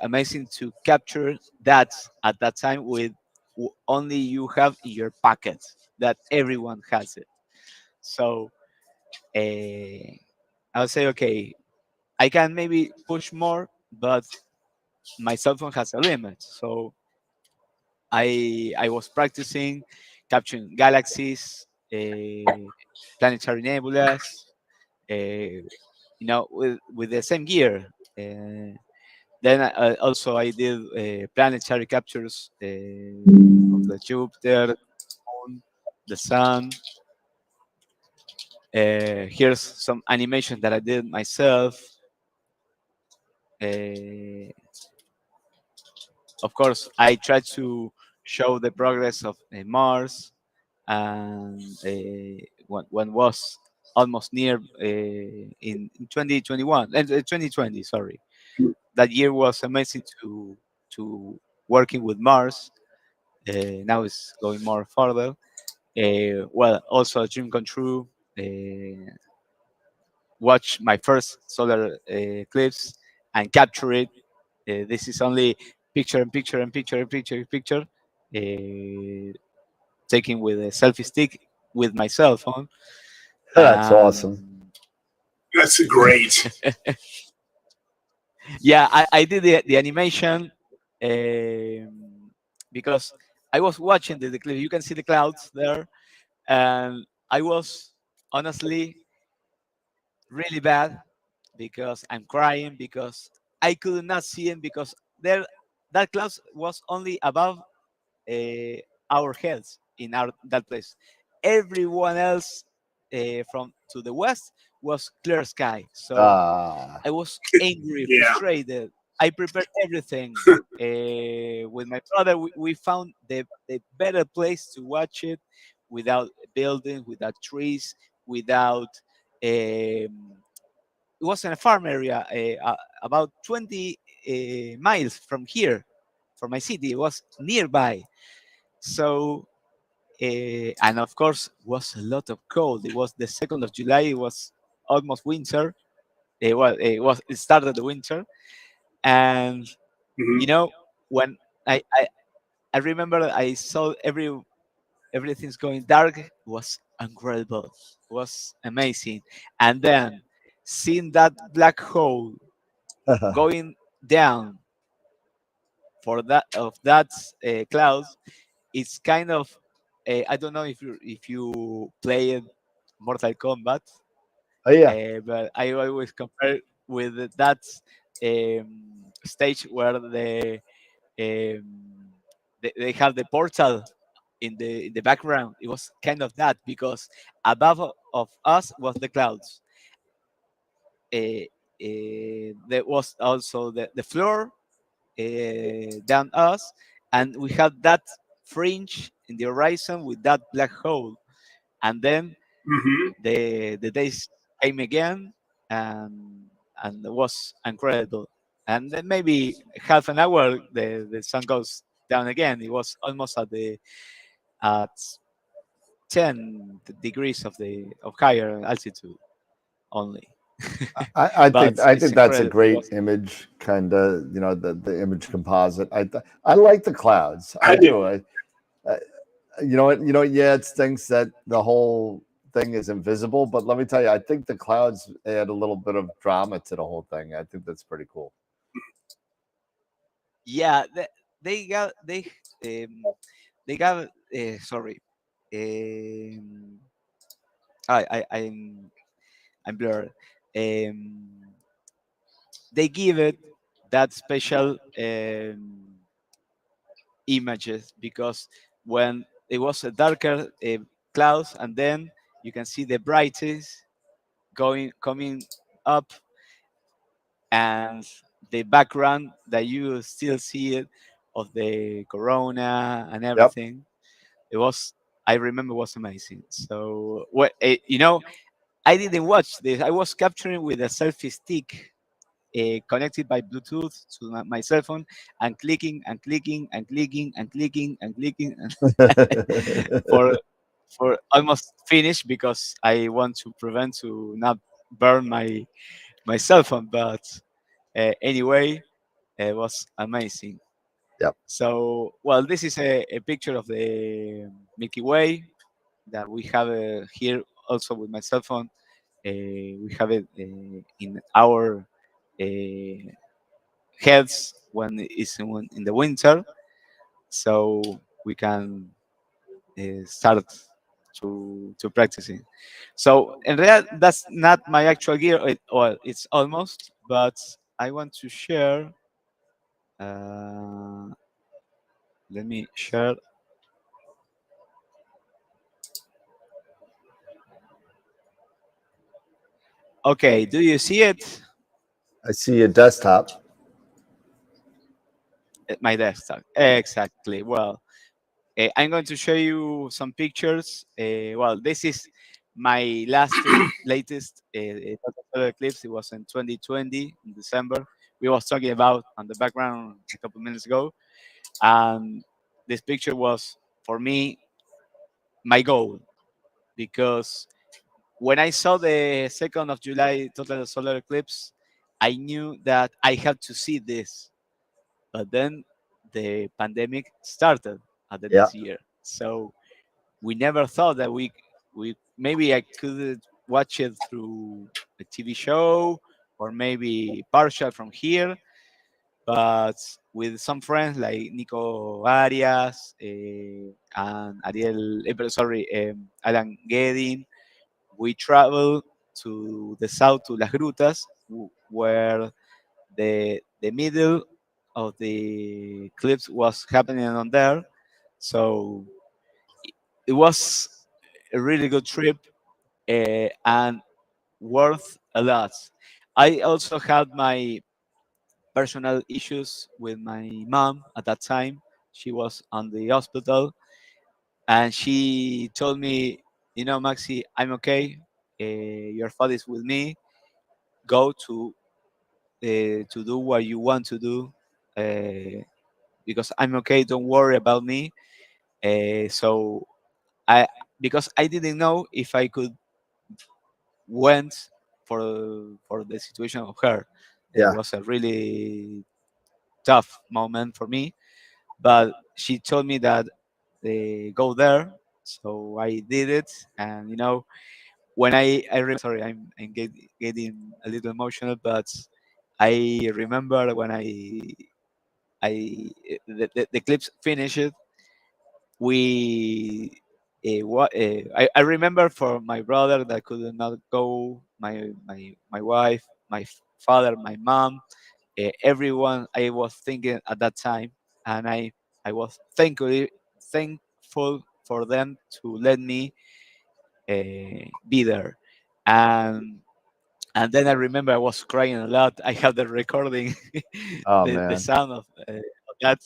amazing to capture that at that time with only you have in your pocket, that everyone has it. So I'll say, okay, I can maybe push more, but my cell phone has a limit. So I was practicing capturing galaxies, planetary nebulas, with the same gear. Then also I did planetary captures of the Jupiter, Moon, the Sun. Here's some animation that I did myself. Uh, of course, I tried to show the progress of Mars, and when was almost near in 2021 and 2020. Sorry, that year was amazing to working with Mars. Now it's going more further. Well, also a dream come true. Watch my first solar eclipse and capture it. This is only picture and picture and picture and picture and picture, taken with a selfie stick with my cell phone. That's awesome. That's great. Yeah, I did the animation because I was watching the eclipse. You can see the clouds there, and I was honestly really bad because I'm crying because I could not see him because there that cloud was only above uh, our heads in our that place. Everyone else from to the west was clear sky. So Ah, I was angry, Yeah. frustrated. I prepared everything. With my brother, we found the better place to watch it without buildings, without trees, without. It was in a farm area, about 20 miles from here, from my city. It was nearby. So, and of course, was a lot of cold. It was the 2nd of July. It was almost winter. It started the winter, and Hmm. you know when I I, I remember I saw everything's going dark. It was incredible. It was amazing, and then seeing that black hole going down for that clouds, it's kind of I don't know if you played Mortal Kombat, oh yeah. but I always compare with that stage where um, they have the portal in the background. It was kind of that because above of us was the clouds. There was also the floor down us, and we had that fringe in the horizon with that black hole, and then Hmm. the days came again, and it was incredible. And then maybe half an hour, the sun goes down again. It was almost at 10 degrees of higher altitude only. I But think I it's think that's a incredible. It great was, image, kind of, the image composite. I like the clouds. I I do. do. I yeah, it stinks that the whole thing is invisible, but let me tell you, I think the clouds add a little bit of drama to the whole thing. I think that's pretty cool. yeah, they got they got sorry. Um, I'm blurred. Um, they give it that special images because when it was a darker clouds, and then you can see the brightest going coming up, and the background that you still see it of the corona and Yep. everything. It was, I remember, was amazing. So what I didn't watch this. I was capturing with a selfie stick connected by Bluetooth to my cell phone, and clicking and clicking and clicking and clicking and clicking for for almost finished because I want to prevent to not burn my cell phone. But anyway, it was amazing. Yep. So, well, this is a picture of the Milky Way that we have here also with my cell phone. We have it in our uh, heads when it's in the winter, so we can start to practicing. So in reality, that's not my actual gear. Well, it's almost, but I want to share. Uh, Let me share. Okay, do you see it? I see a desktop. At my desktop. Exactly. Well, I'm going to show you some pictures. Well, this is my latest total eclipse. It was in 2020 in December. We was talking about on the background a couple minutes ago, and this picture was for me my goal because when I saw the 2nd of July total solar eclipse, I knew that I had to see this. But then the pandemic started at the Yeah. next year, so we never thought that we maybe I could watch it through a TV show or maybe partial from here, but with some friends like Nico Arias and Alan Gedin, we traveled to the south to Las Grutas, where the middle of the clips was happening on there. So it was a really good trip and worth a lot. I also had my personal issues with my mom at that time. She was on the hospital, and she told me, "You know, Maxi, I'm okay. Your father is with me. Go to do what you want to do, because I'm okay. Don't worry about me." So I because I didn't know if I could went for the situation of her. It Yeah. was a really tough moment for me, but she told me that they go there, so I did it. And when I sorry, getting a little emotional, but I remember when I the clips finished. We I remember for my brother that could not go, my wife, father, my mom, everyone. I was thinking at that time, and I was thankful for them to let me be there. And then I remember I was crying a lot. I have the recording, Oh the man. sound of that.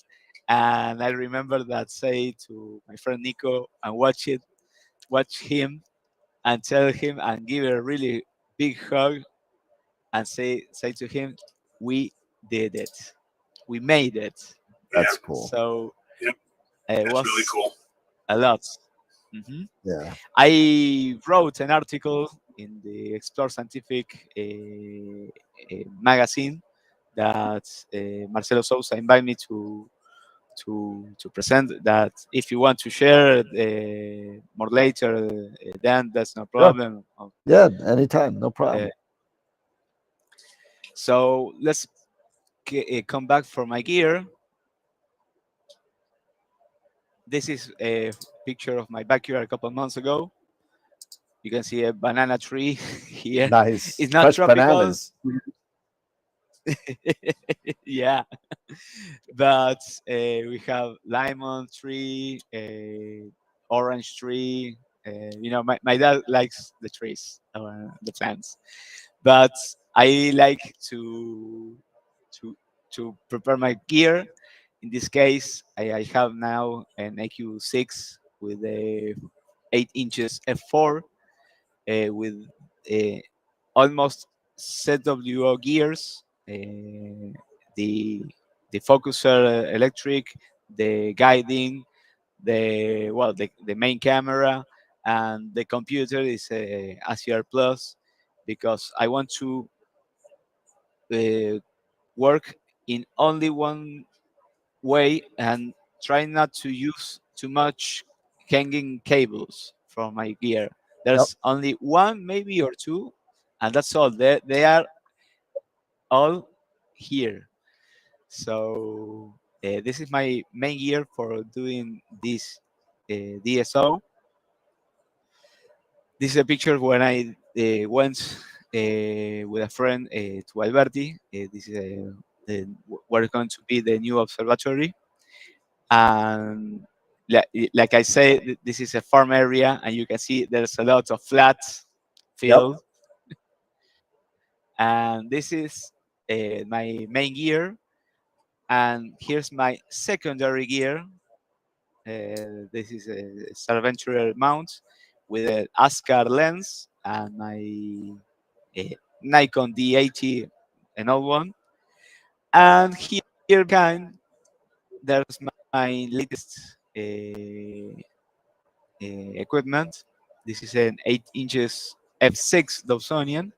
And I remember that say to my friend Nico and watch him and tell him and give a really big hug and say to him, "We did it. We made it." Yeah. That's cool. So Yep. it That's really was cool. a lot. hmm Yeah. I wrote an article in the Explore Scientific magazine that Marcelo Sousa invited me to present. That if you want to share more later, then that's no Sure. problem. Yeah. Anytime. No Uh, problem. so let's come back for my gear. This is a picture of my backyard a couple of months ago. You can see a banana tree here. Nice. It's not Fresh tropical. bananas. Yeah, but we have lemon tree, orange tree. My dad likes the trees, the plants, but I like to to prepare my gear. In this case, I have now an AQ6 with a 8 inches f4 with uh, almost ZWO gears, the the focuser electric, the guiding, the main camera, and the computer is a ACR Plus because I want to uh, work in only one way and try not to use too much hanging cables from my gear. Yep. There's only one, maybe, or two, and that's all. They are all here. So this is my main gear for doing this DSO. This is a picture when I went with a friend to Alberti. This is where it's going to be the new observatory. And like I say, this is a farm area, and you can see there's a lot of flat Yep. field. And this is my main gear, and here's my secondary gear. This is a Starventurer mount with an Ascar lens and my Nikon D80, an old one. And here behind, there's my latest equipment. This is an 8 inches f6 Dobsonian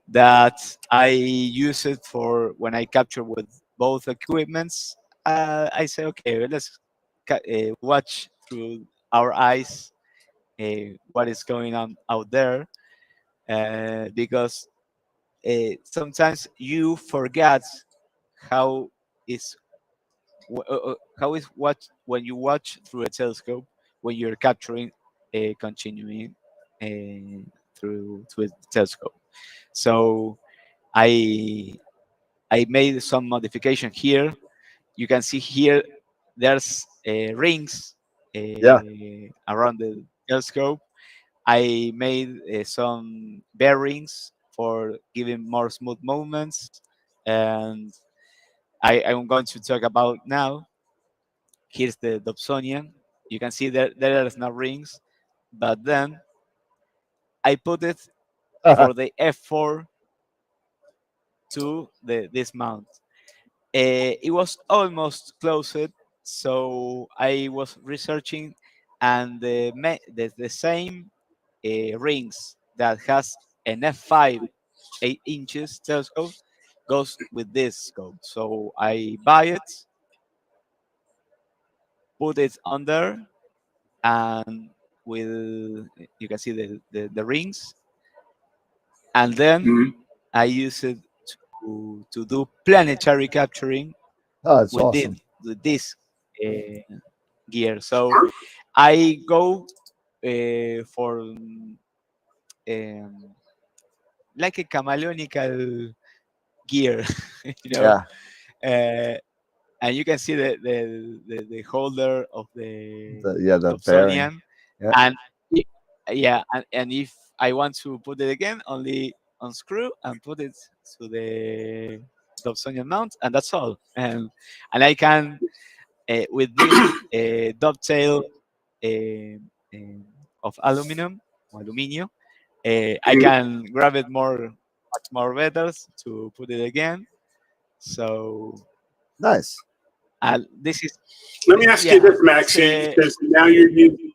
that I use it for when I capture with both equipments. I say, okay, let's watch through our eyes what is going on out there, because sometimes you forget how is how is what when you watch through a telescope when you're capturing continuing through a telescope. So I I made some modification here. You can see here there's rings Yeah. around the telescope. I made some bearings for giving more smooth movements, and I'm going to talk about now. Here's the Dobsonian. You can see there is no rings, but then I put it for the F4 to this mount. It was almost closed, so I was researching, and the same rings that has an f5 8 inches telescope goes with this scope. So I buy it, put it on there, and with you can see the rings, and then Mhm. I use it to do planetary capturing Oh, it's with awesome. this gear. So I go for um, like a chameleonical gear, you know. Yeah. Uh, and you can see the holder of the The bearing. Dobsonian, Yeah. and i- yeah, and if I want to put it again, only unscrew and put it to the Dobsonian mount, and that's all. And I can with this dovetail uh, um, of aluminum or aluminio, I Mhm. can grab it much more better to put it again. So Nice. this is Let me ask you yeah, this, it's Maxi, because now you're using,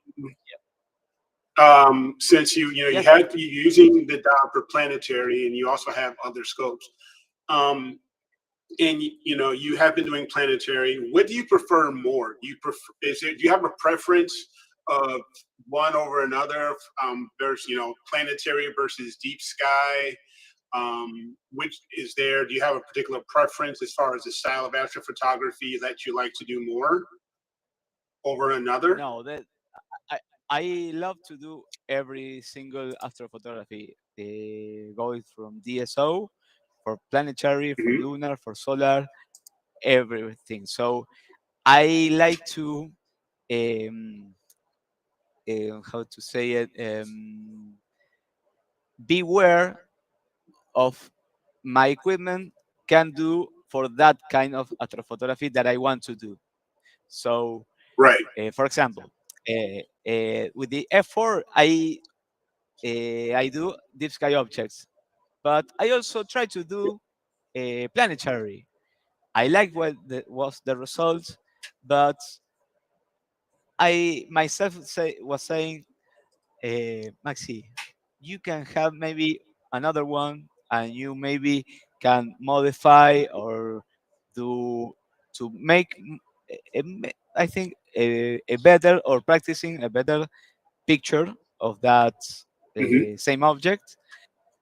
since you yes. had you using the dial for planetary, and you also have other scopes. Um, and you have been doing planetary. What do you prefer more? Do you have a preference of one over another? There's planetary versus deep sky. Which is there? Do you have a particular preference as far as the style of astrophotography that you like to do more over another? No, that I I love to do every single astrophotography, going from DSO for planetary, for Hmm. lunar, for solar, everything. So I like to um, how to say it, beware of my equipment can do for that kind of astrophotography that I want to do. So, Right. for example, with the F4, I do deep sky objects, but I also try to do planetary. I like what was the result, but I myself was saying, Maxi, you can have maybe another one, and you maybe can modify or do to make I think a better or practicing a better picture of that Hmm. same object.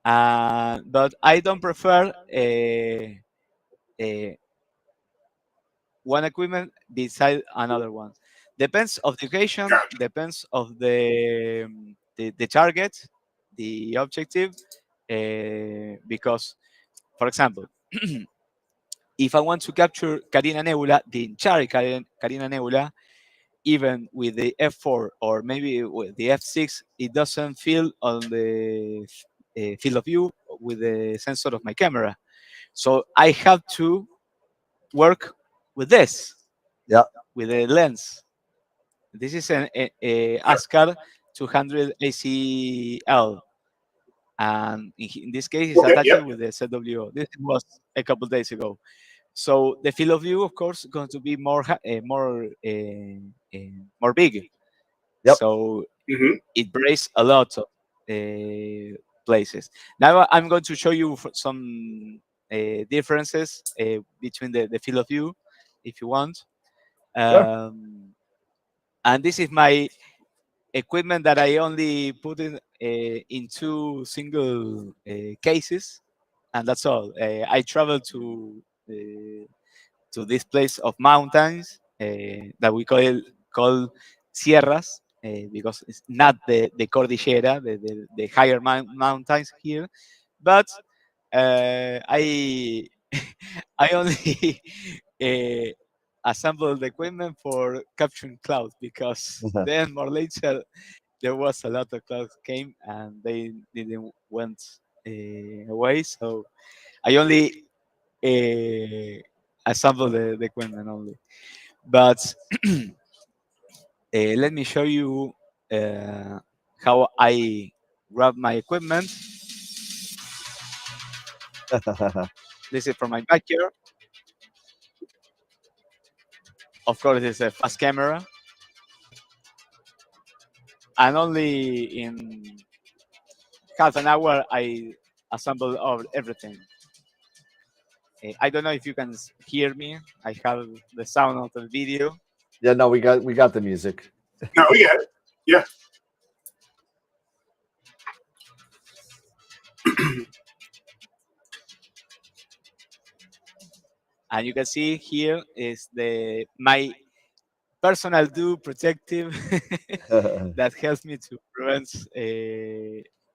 But I don't prefer a one equipment beside another one. Depends of the occasion, Gotcha. depends of the target, the objective. Because, for example, if I want to capture Carina Nebula, the entire Carina Nebula, even with the F4 or maybe with the F6, it doesn't feel on the field of view with the sensor of my camera. So I have to work with this, Yeah. with the lens. This is a ASCAR 200 ACL, and in this case, it's Okay. attached Yep. with the ZWO. This was a couple days ago. So the field of view, of course, is going to be more big. Yep. So Hmm. it breaks a lot of places. Now I'm going to show you some differences between the field of view, if you want. Sure. Um, and this is my equipment that I only put in two single cases, and that's all. I travel to this place of mountains that we call sierras, because it's not the cordillera, the higher mountains here, but I I only uh, assembled the equipment for capturing clouds, because then more later there was a lot of clouds came and they didn't went away. So I only assembled the equipment only. But let me show you uh, how I grab my equipment. This is from my backyard. Of course, it's a fast camera, and only in half an hour I assemble everything. I don't know if you can hear me. I have the sound of the video, Yeah, no, we got the music. No, we got it. Yeah. and you can see here is the my personal do protective that helps me to prevent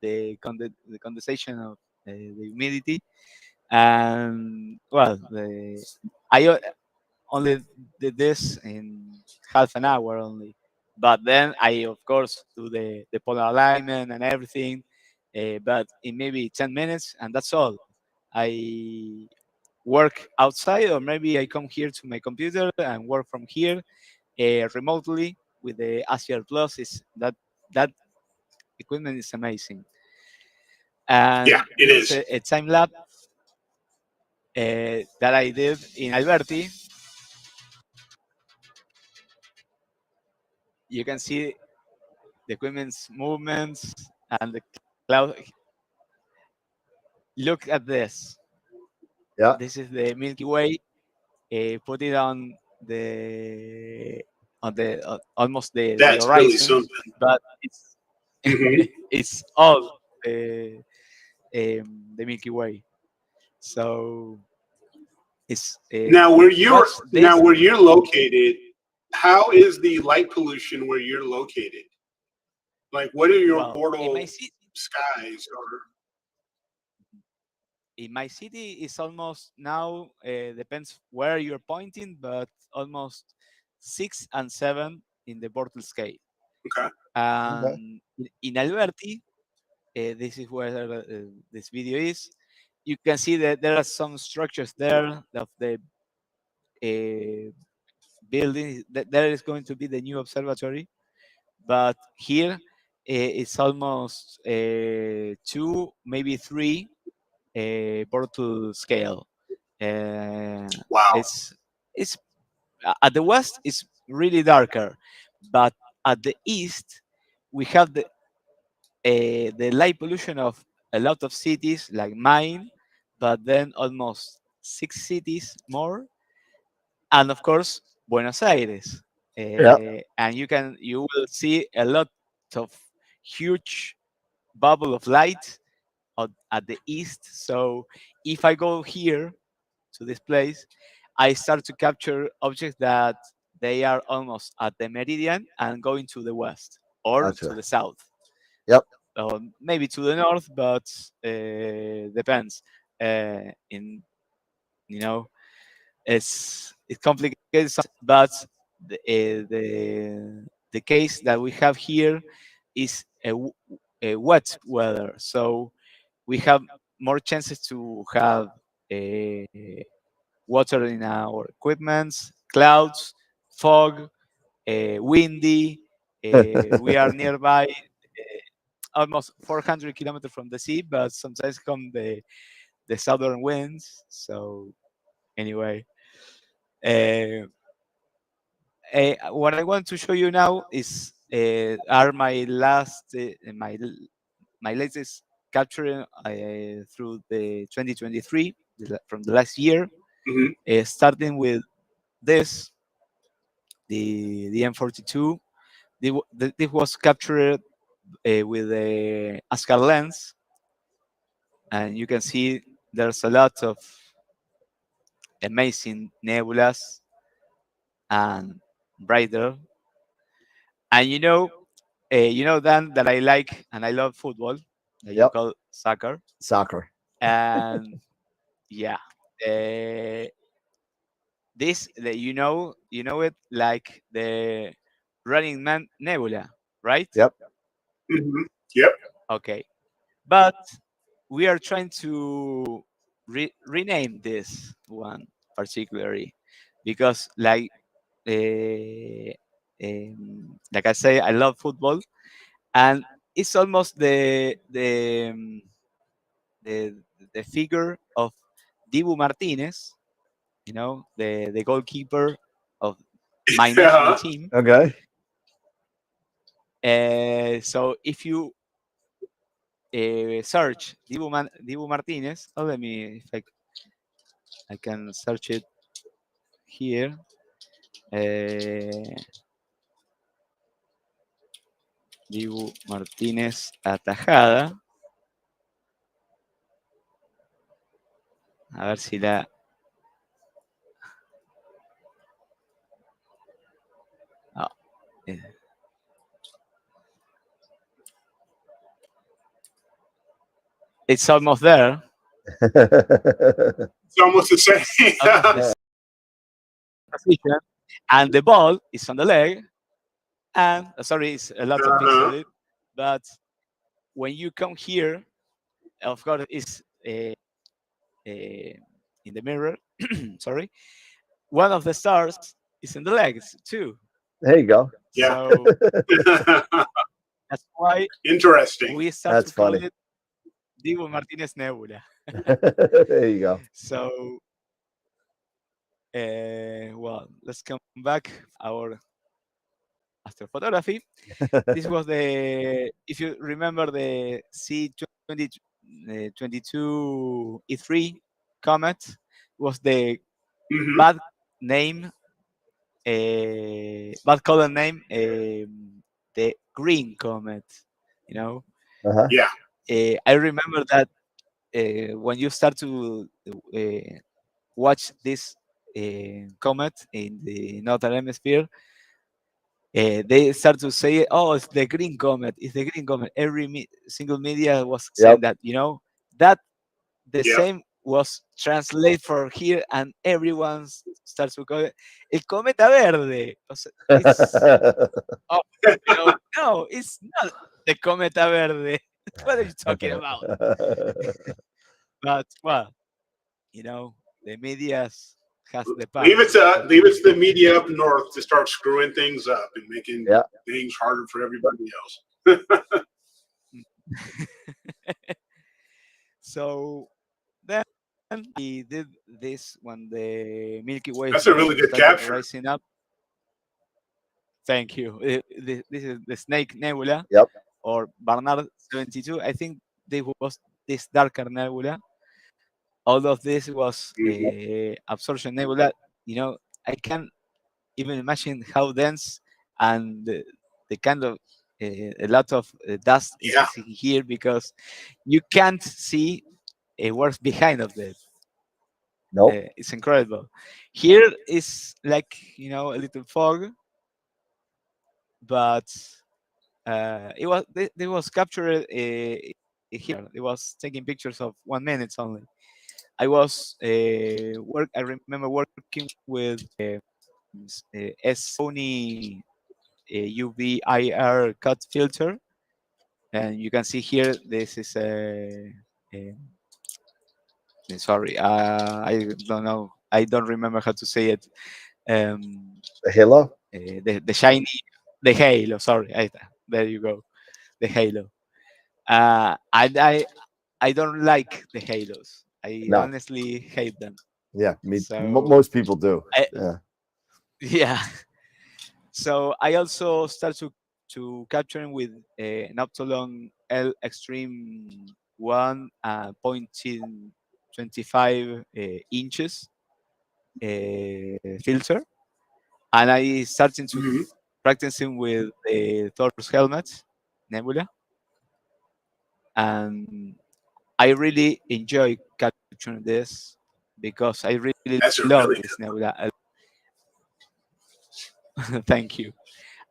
the condensation of the humidity. And well, I only did this in half an hour only, but then I of course do the polar alignment and everything, but in maybe 10 minutes, and that's all. I work outside, or maybe I come here to my computer and work from here remotely with the ASIAR Plus. Is that equipment is amazing. Yeah, And it this is is. a time lapse that I did in Alberti. You can see the equipment's movements and the cloud. Look at this. Yeah. This is the Milky Way. Put it on almost the That's really horizon, something. but it's Hmm. it's all the Milky Way. So it's to watch Now this. where you're located, how is the light pollution where you're located? Like, what are your Well, mortal skies? Or in my city is almost now depends where you're pointing, but almost 6 and 7 in the Bortle scale. okay, Okay. And in Alberti, this is where this video is. You can see that there are some structures there of the building. That there is going to be the new observatory, but here it's almost 2, maybe 3 Bortle scale. Uh, wow, it's at the west it's really darker, but at the east we have the light pollution of a lot of cities like mine, but then almost 6 cities more, and of course Buenos Aires. Yeah. And you will see a lot of huge bubble of light at the east. So if I go here to this place, I start to capture objects that they are almost at the meridian and going to the west or to Gotcha. the south, Yep. or maybe to the north, but depends. In you know, it's complicated, but the case that we have here is a wet weather, so we have more chances to have a water in our equipments, clouds, fog, windy. We are nearby, almost 400 kilometers from the sea, but sometimes come the southern winds. So anyway, uh, what I want to show you now is are my my latest capture through the 2023 from the last year, Hmm. starting with this, the M42. This was captured with a ASCAR lens, and you can see there's a lot of amazing nebulas and brighter. And Dan, that I like and I love football, that you Yep. call soccer, Soccer. and yeah, you know it like the Running Man Nebula, right? Yep. Hmm. Yep. Okay, but we are trying to rename this one particularly because, like I say, I love football, and it's almost the the figure of Dibu Martinez, the goalkeeper of my national Yeah. team. Okay. So if you search Dibu Martinez, let me, if I can search it here. Dibu Martínez atajada. A ver si la. Oh, eh. It's almost there. It's almost the same. Almost the position, and the ball is on the leg. And sorry, it's a lot of Uh-huh. pixelated, but when you come here, of course, it's in the mirror. Sorry, one of the stars is in the legs too. There you go. Yeah. So that's why Interesting. we start That's to call funny. it Dibu Martinez Nebula. There you go. So, well, let's come back our astrophotography. This was if you remember, the C22E3 comet was the Hmm. bad name, bad color name, the green comet. Uh-huh. Yeah. I remember that when you start to watch this comet in the northern hemisphere, they start to say, "Oh, it's the green comet. It's the green comet." Every single media was saying Yep. that. That the Yep. same was translated for here, and everyone starts to call it el cometa verde. It's oh, no, it's not the cometa verde. What are you talking about? But well, the medias has the power. Leave it to the media up north to start screwing things up and making Yeah. things harder for everybody else. So then he did this when the Milky Way That's a really good started capture. rising up. Thank you. This is the Snake Nebula, Yep. or Barnard 72. I think this was this darker nebula. All of this was absorption nebula. I can even imagine how dense and the kind of a lot of dust is Yeah. here, because you can't see what's behind of that. Nope. It's incredible. Here is like a little fog, but it was captured here. It was taking pictures of 1 minute only. I was work. I remember working with Sony UV cut filter, and you can see here this is a sorry, I don't know. I don't remember how to say it. The halo. The shiny, the halo. Sorry, there you go, the halo. I don't like the halos. I No. honestly hate them. Yeah, So most people do. I, Yeah. yeah. So I also start to capturing with an Optolong L Extreme 1.25 inches filter, and I starting to Hmm. practicing with the Thor's helmet nebula, and I really enjoy capturing this because I really That's a love really this good. nebula. Thank you.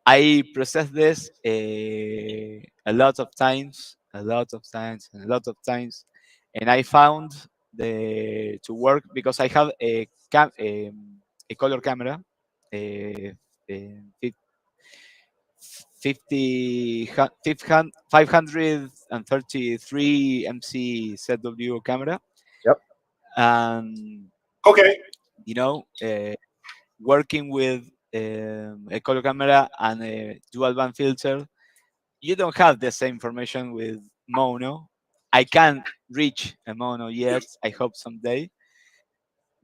I process this a lot of times, a lot of times, and a lot of times, and I found the to work because I have a color camera, a, a 533 MC ZW camera, Yep. and Okay. you know, uh, working with a color camera and a dual band filter, you don't have the same information with mono. I can't reach a mono yet. I hope someday.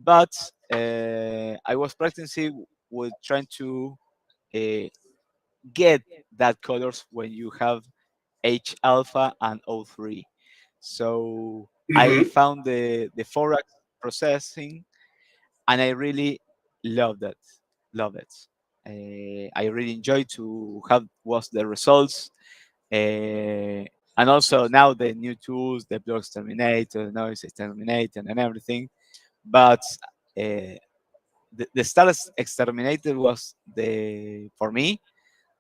But I was practicing with trying to uh, get that colors when you have H alpha and O3. So I Hmm. found the forex processing, and I really love that. Love it. I really enjoy to have was the results, and also now the new tools, the block exterminator, noise exterminator, and everything. But the stars exterminator was the for me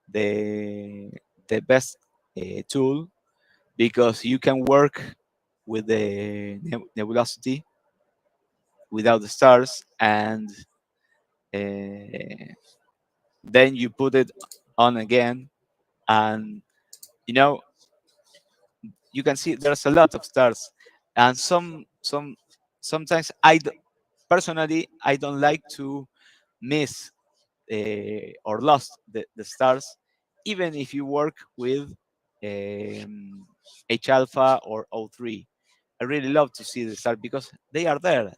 the the best tool, because you can work with the nebulosity without the stars, and uh, then you put it on again, and you know you can see there's a lot of stars, and sometimes personally I don't like to miss or lost the stars, even if you work with um, H alpha or O3. I really love to see the stars because they are there.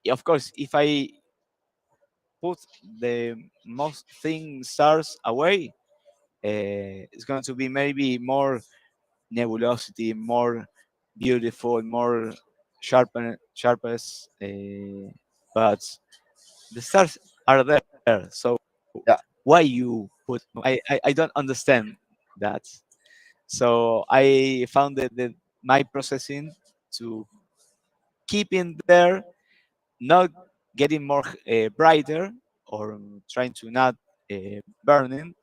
Of course, if I put the most thin stars away, it's going to be maybe more nebulosity, more beautiful, more sharpest. But the stars are there, so Yeah. why you put? I don't understand that. So I found that my processing to keep in there, not getting more brighter, or trying to not burning.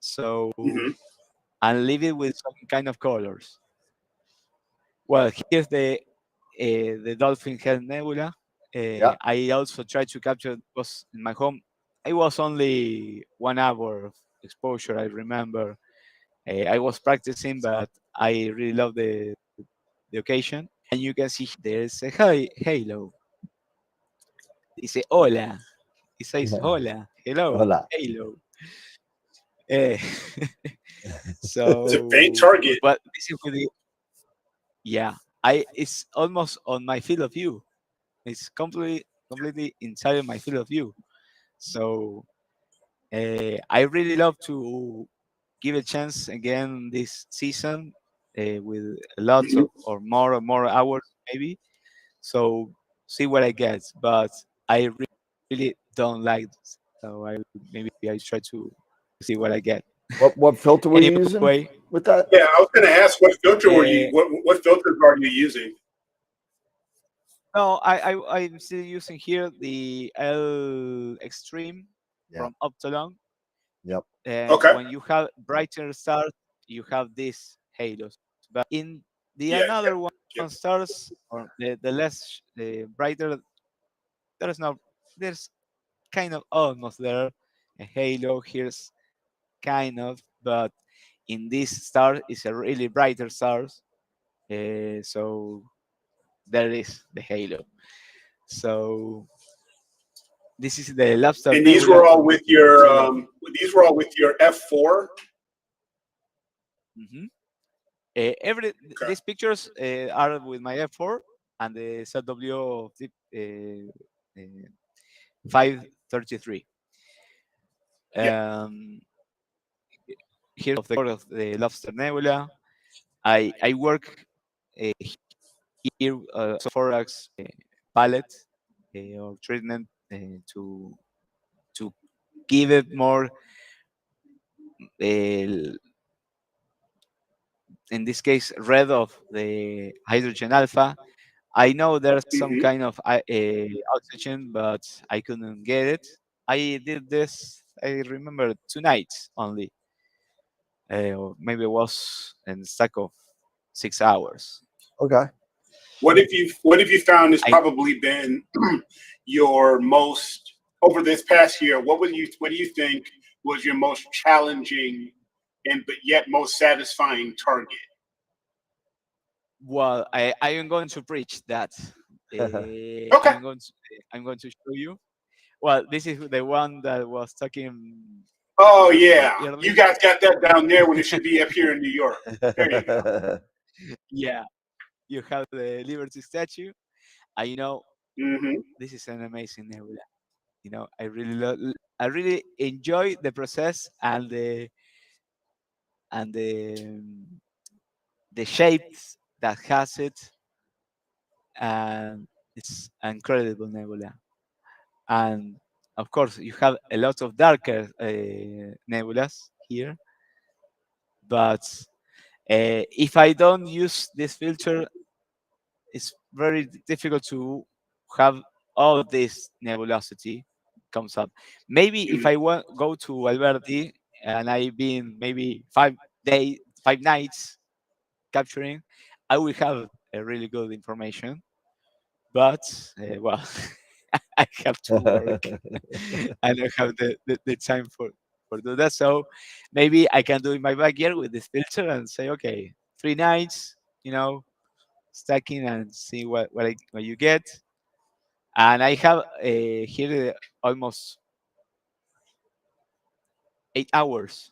So Hmm. and leave it with some kind of colors. Well, here's the dolphin head nebula. Yeah. I also tried to capture was in my home. It was only 1 hour of exposure. I remember I was practicing, but I really love the occasion. And you can see there's a halo. Dice hola. It says hola, hello, Hola. halo. Eh, It's a faint so, target. but this is with the yeah. It's almost on my field of view. It's completely inside of my field of view. So I really love to give a chance again this season. with lots of or more hours maybe. So see what I get, but I really don't like this. So maybe I try to see what I get. What filter were you using Anyway, with that? Yeah, I was going to ask what filter were you? uh, What filters are you using? no, I'm still using here the L Extreme Yeah. from Optolon. Yep. Okay. When you have brighter stars, you have these halos. But in the Yeah. another one Yep. stars, or the less brighter, there's no, there's kind of almost there a halo. Here's kind of, but in this star is a really brighter stars. So there is the halo. So this is the Lobster And these were Nebula. all with your F4. Mhm. Every Okay. these pictures are with my F4 and the ZW 533. Yeah. Here of the Lobster Nebula. I work uh, here thorax palette or treatment to to give it more. Uh, in this case, red of the hydrogen alpha. I know there's some Hmm. kind of oxygen, but I couldn't get it. I did this, I remember, 2 nights only, or maybe it was in stack of 6 hours. Okay. What if you found has I probably been your most over this past year? What do you think was your most challenging and but yet most satisfying target? well, I am going to preach that. Okay. I'm going to show you. Well, this is the one that was talking Oh yeah, you early. guys got that down there when it should be up here in New York. There you go. Yeah, you have the Liberty statue. I know Hmm. this is an amazing nebula. I really enjoy the process and and the um, the shapes that has it, and it's incredible nebula. And of course, you have a lot of darker nebulas here, but if I don't use this filter, it's very difficult to have all this nebulosity comes up. Maybe if I go to Alberti and I've been maybe 5 days, 5 nights capturing, I will have a really good information. But well, I have to work. I don't have the time for do that. So maybe I can do in my backyard with this filter and say, okay, 3 nights, stacking and see what you get. And I have here almost 8 hours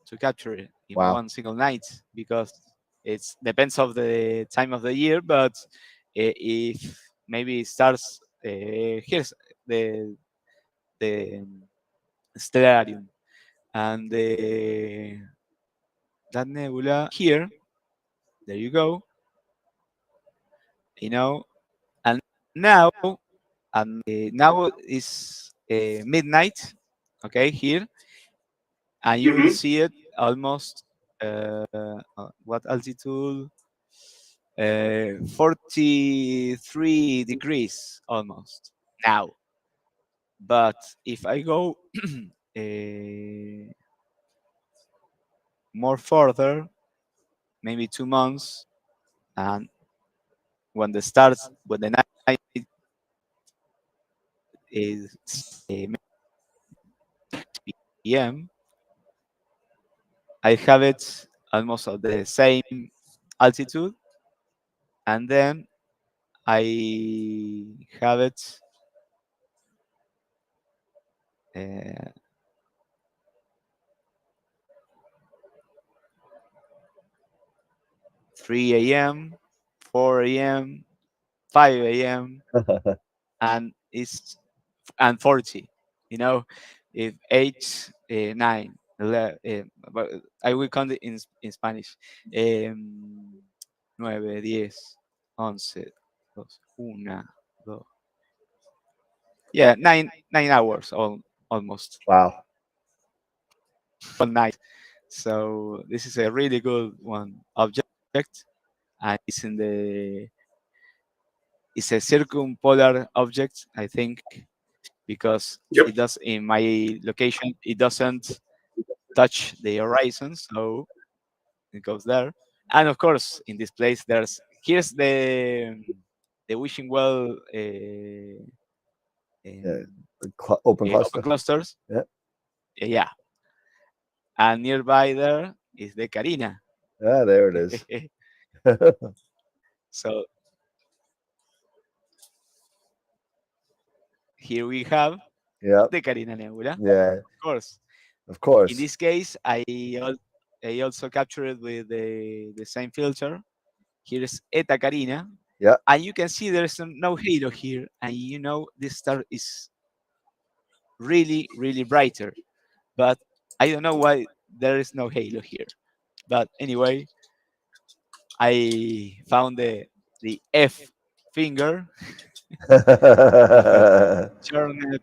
to capture it in Wow. one single night because it's depends of the time of the year. But if maybe it starts here's the stellarium and that nebula here. There you go. And now now is midnight. Okay, here, and you will Hmm. see it almost what altitude 43 degrees almost now. But if I go uh, more further, maybe 2 months, and when the night is p.m., I have it almost at the same altitude, and then I have it uh, 3 a.m., 4 a.m., 5 a.m., and it's and 40. If 8, 9. but I will count it in Spanish. 9, 10, 11, 12, 1, 2. Yeah, 9 hours almost Wow. one night. So this is a really good one object, and it's a circumpolar object, I think, because Yep. it does in my location it doesn't touch the horizon, so it goes there. And of course, in this place, here's the wishing well Yeah. um, Open open cluster. clusters. Yeah. Yeah, and nearby there is the Carina. Yeah, there it is. So here we have Yeah. the Carina Nebula. Yeah. Of course, Of in course. this case, I also captured with the same filter. Here's Eta Carina, Yeah. and you can see there's no halo here, and this star is really really brighter, but I don't know why there is no halo here. But anyway, I found the F finger of the turned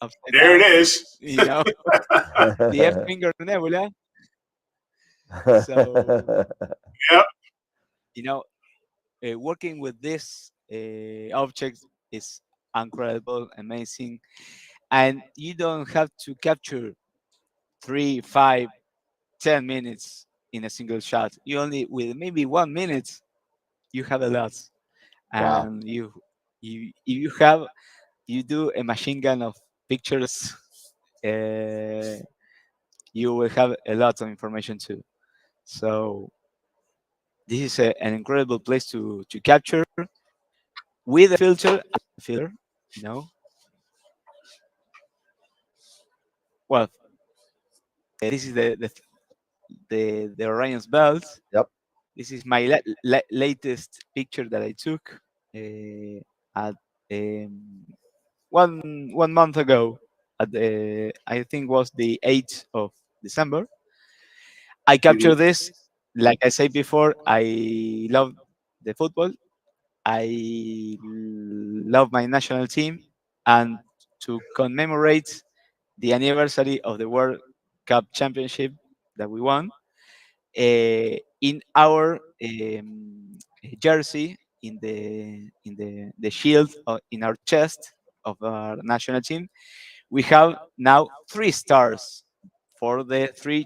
upside There it down, is. you know, the F finger nebula. So Yep. you know, working with this object is incredible, amazing, and you don't have to capture 3, 5, 10 minutes in a single shot. You only with maybe 1 minute, you have a lot, Wow. and if you do a machine gun of pictures, uh, you will have a lot of information too. So this is an incredible place to capture with a filter, you know. Well, this is the Orion's belt. Yep. This is my latest picture that I took at um, one month ago. At the I think was the 8th of December. I Mhm. captured this. Like I said before, I love the football. Love my national team, and to commemorate the anniversary of the World Cup championship that we won, in our jersey, in the shield in our chest of our national team, we have now 3 stars for the 3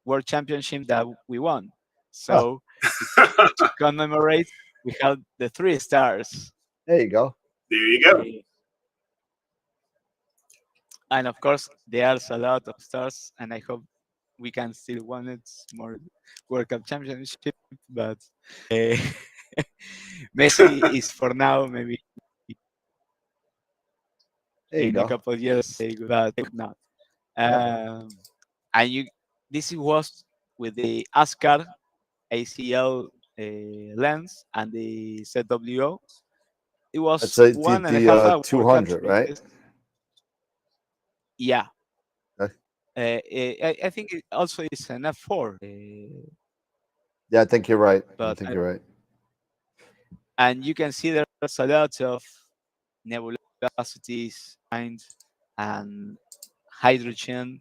world championship that we won. Huh. So to commemorate, we have the 3 stars. There you go. There you go. And of course, there's a lot of stars, and I hope we can still win it more World Cup championship. But uh, Messi is for now. Maybe There you in a go. couple of years, say goodbye, but not. Yep. And this was with the ASCAR ACL lens and the ZWO. It That's was the one and a half the hour 200, capturing right? this. Yeah, Okay. I think it also is an F4, Yeah, I think you're right. I but think you're right. and you can see there's a lot of nebulosities and hydrogen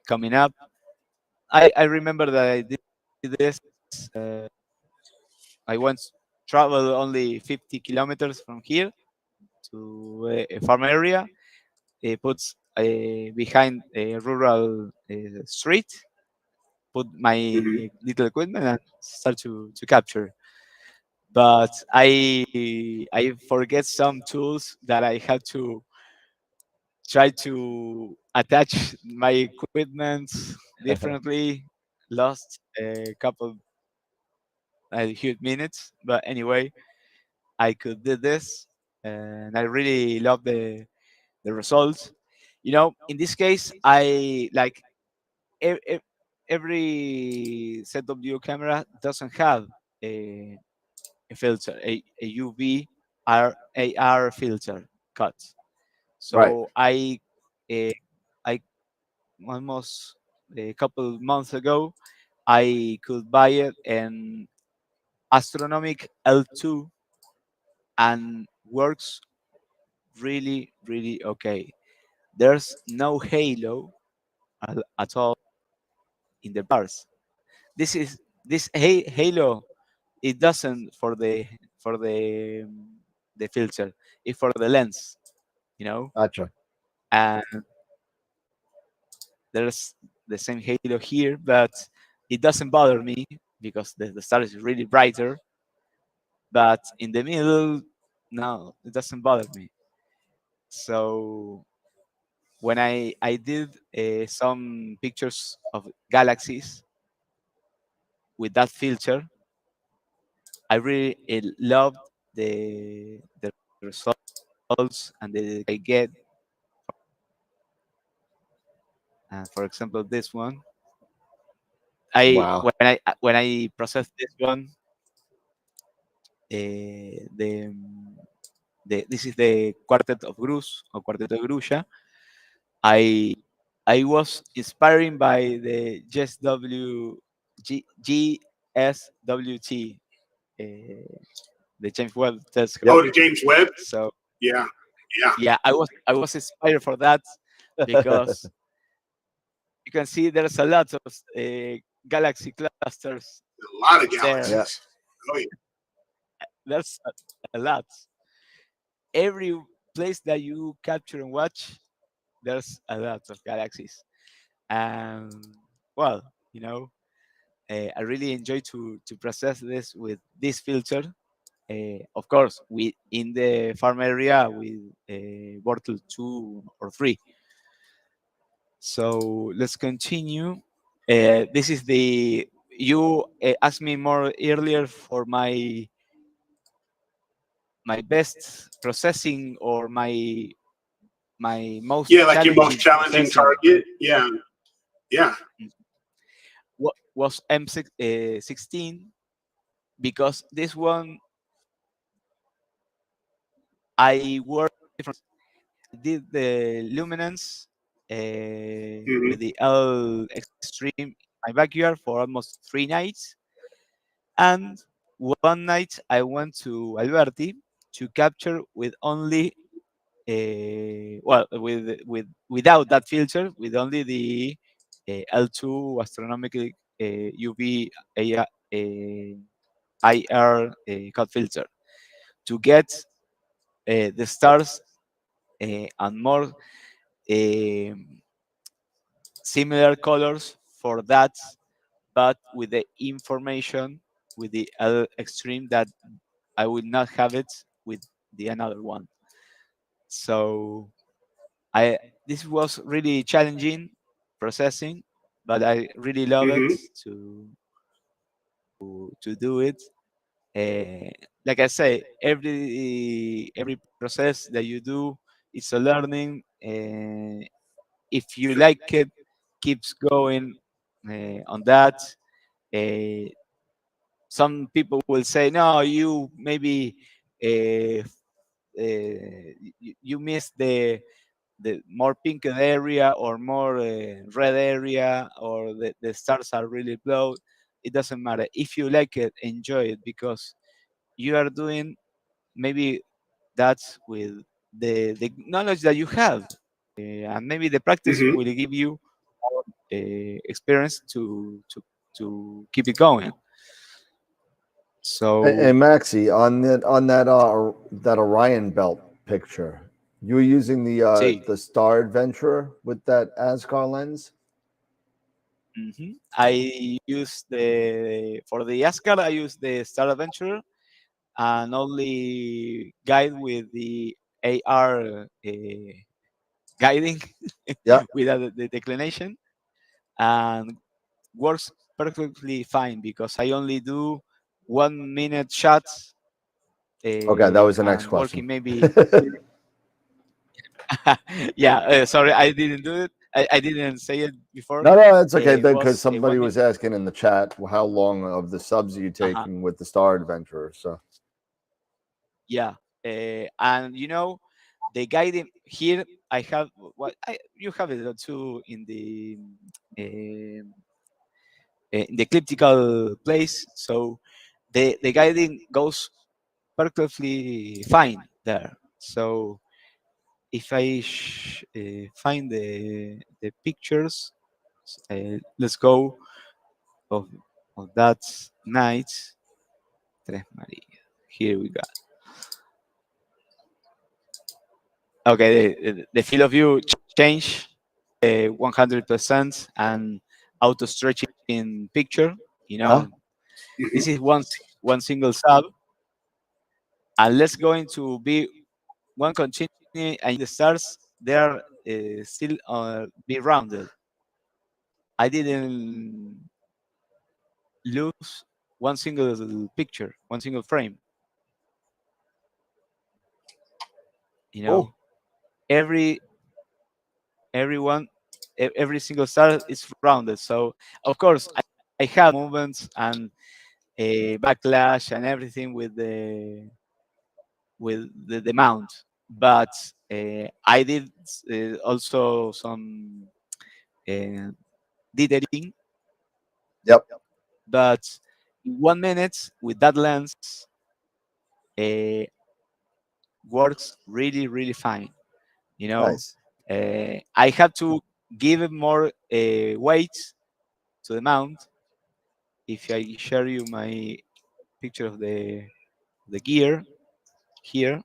coming up. I remember that I did this. Uh, I once traveled only 50 kilometers from here to a farm area. It puts behind a rural street, put my Mhm. little equipment and start to capture. But I forget some tools that I had to try to attach my equipment differently. Lost a couple huge minutes, but anyway, I could do this, and I really love the results. In this case, I like e- e- every ZW camera doesn't have a filter, a UV AR filter cut. Right. So I almost a couple months ago, I could buy it in astronomic L2 and works really, really okay. There's no halo at all in the bars. This halo, it doesn't for the filter, it's for the lens, you know. Gotcha. And there's the same halo here, but it doesn't bother me because the star is really brighter. But in the middle, no, it doesn't bother me. So when I did some pictures of galaxies with that filter, I really loved the results and the I get. For example, this one, I Wow. when I process this one, the this is the Quartet of Grus or Quarteto de Grulla. I I was inspired by the GSWT, the James Webb Yep. Telescope. Oh, the James Webb. So Yeah, yeah. yeah, I was inspired for that because you can see there's a lot of galaxy clusters A lot of there. Yeah. galaxies. Oh yeah. There's a lot. Every place that you capture and watch, there's a lot of galaxies. And well, you know, I really enjoy to process this with this filter. Of course, we in the farm area with bottle 2 or 3. So let's continue. This is the you asked me more earlier for my best processing or my most Yeah, like your most challenging challenging processing. target. Yeah, yeah. What was M16, because this one I worked different. I did the luminance Hmm. with the L extreme in my backyard for almost 3 nights, and one night I went to Alberti to capture with only without that filter, with only the L2 astronomical UV IR cut filter to get the stars and more um similar colors for that, but with the information with the L extreme that I would not have it with the another one. So I this was really challenging processing, but I really love it Hmm. to do it. Like I say, every process that you do is a learning. If you like it, keeps going on that. Uh, some people will say, no, you maybe uh, you missed the more pink area or more red area, or the stars are really blue. It doesn't matter. If you like it, enjoy it, because you are doing maybe that's with the knowledge that you have, and maybe the practice Hmm. will give you more experience to keep it going. Hey, So Maxi, on that Orion belt picture, you were using see, the Star Adventurer with that Ascar lens. I use the for the Ascar, I use the Star Adventurer and only guide with the AR guiding Yeah. without the declination, and works perfectly fine because I only do 1 minute shots Okay, that was the next and question. working maybe. Yeah, sorry, I didn't do it. I didn't say it before. No, that's okay. It Because was a somebody 1 minute. was asking in the chat how long of the subs are you Uh-huh. taking with the Star Adventurer. So Yeah, and the guiding here. I have what you have it too um, in the elliptical place. So the guiding goes perfectly fine there. So if I find the pictures, let's go of that night. Tres Maria. Here we go. Okay, the field of view change 100% and auto stretching picture. You Huh? know, this is one single sub, and let's going to be one continue, and the stars they are still be rounded. I didn't lose one single picture, one single frame. You Oh, know, every everyone every single star is rounded. So of course I have movements and a backlash and everything with the mount, but I did also some uh, dithering, yep. but in 1 minute with that lens uh, works really fine. You know, Nice. I have to give it more weight to the mount. If I share you my picture of the gear here,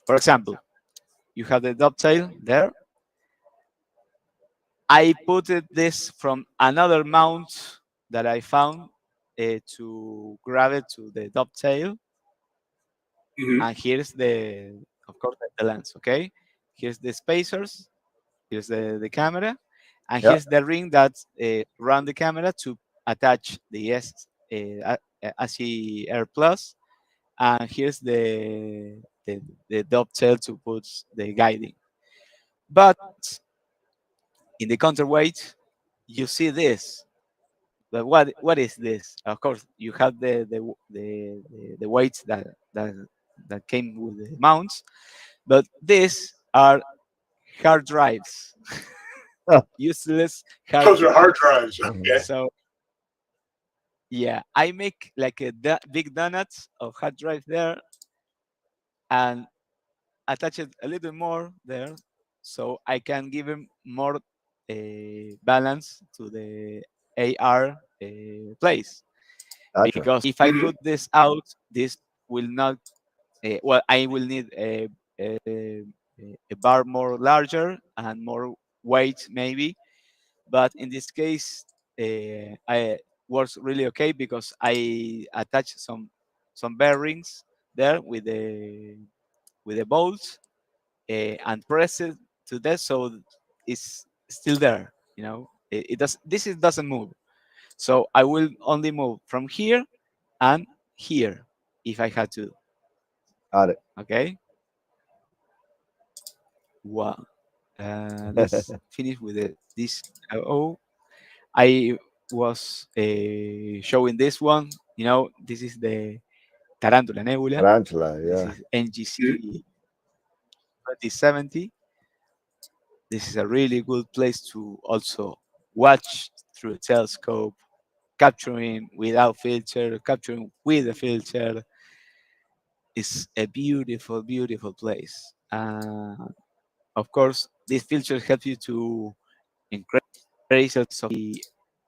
for example, you have the dovetail there. I put this from another mount that I found to grab it to the dovetail, Hmm. and here's of course, the lens. Okay, here's the spacers, here's the camera, and Yep. here's the ring that run the camera to attach the AC Air Plus, and here's the dovetail to put the guiding. But in the counterweight, you see this. But what is this? Of course, you have the weights that came with the mounts, but these are hard drives, Huh. useless hard Those are hard drives. drives. Okay. So yeah, I make like a big donuts of hard drive there and attach it a little more there, so I can give him more balance to the AR place. Gotcha. Because if I Hmm. put this out, this will not. Well, I will need a, a bar more larger and more weight maybe. But in this case, I works really okay because I attach some bearings there with the bolts and press it to that, so it's still there. You know, it does. Doesn't move. So I will only move from here and here if I had to. Got it. Okay. Wow. Let's finish with this. Oh, I was showing this one. You know, this is the Tarantula Nebula. Tarantula. This Yeah. is NGC 2070. This is a really good place to also watch through a telescope, capturing without filter, capturing with a filter. Is a beautiful place. Of course, these filters help you to increase also the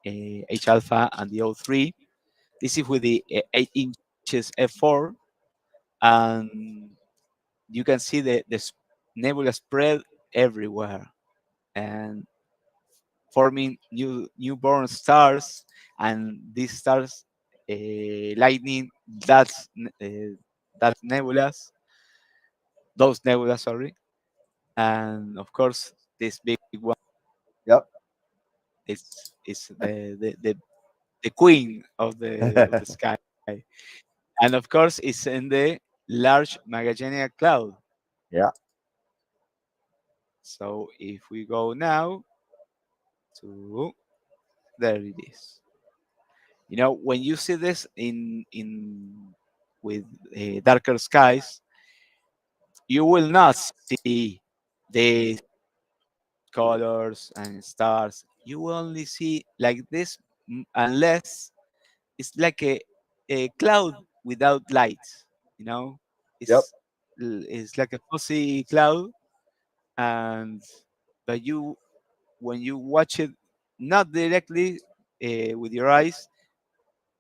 H alpha and the O3. This is with the 8 inches f4, and you can see the nebula spread everywhere and forming newborn stars, and these stars lightning that nebulas, those nebulas, sorry, and of course this big one Yep. is the queen of the sky, and of course it's in the large Magellanic cloud. Yeah. So if we go now to there it is. You know, when you see this in with darker skies, you will not see. the colors and stars. You will only see like this unless it's like a cloud without lights. You know, Yep. it's like a fuzzy cloud, and but you when you watch it not directly with your eyes,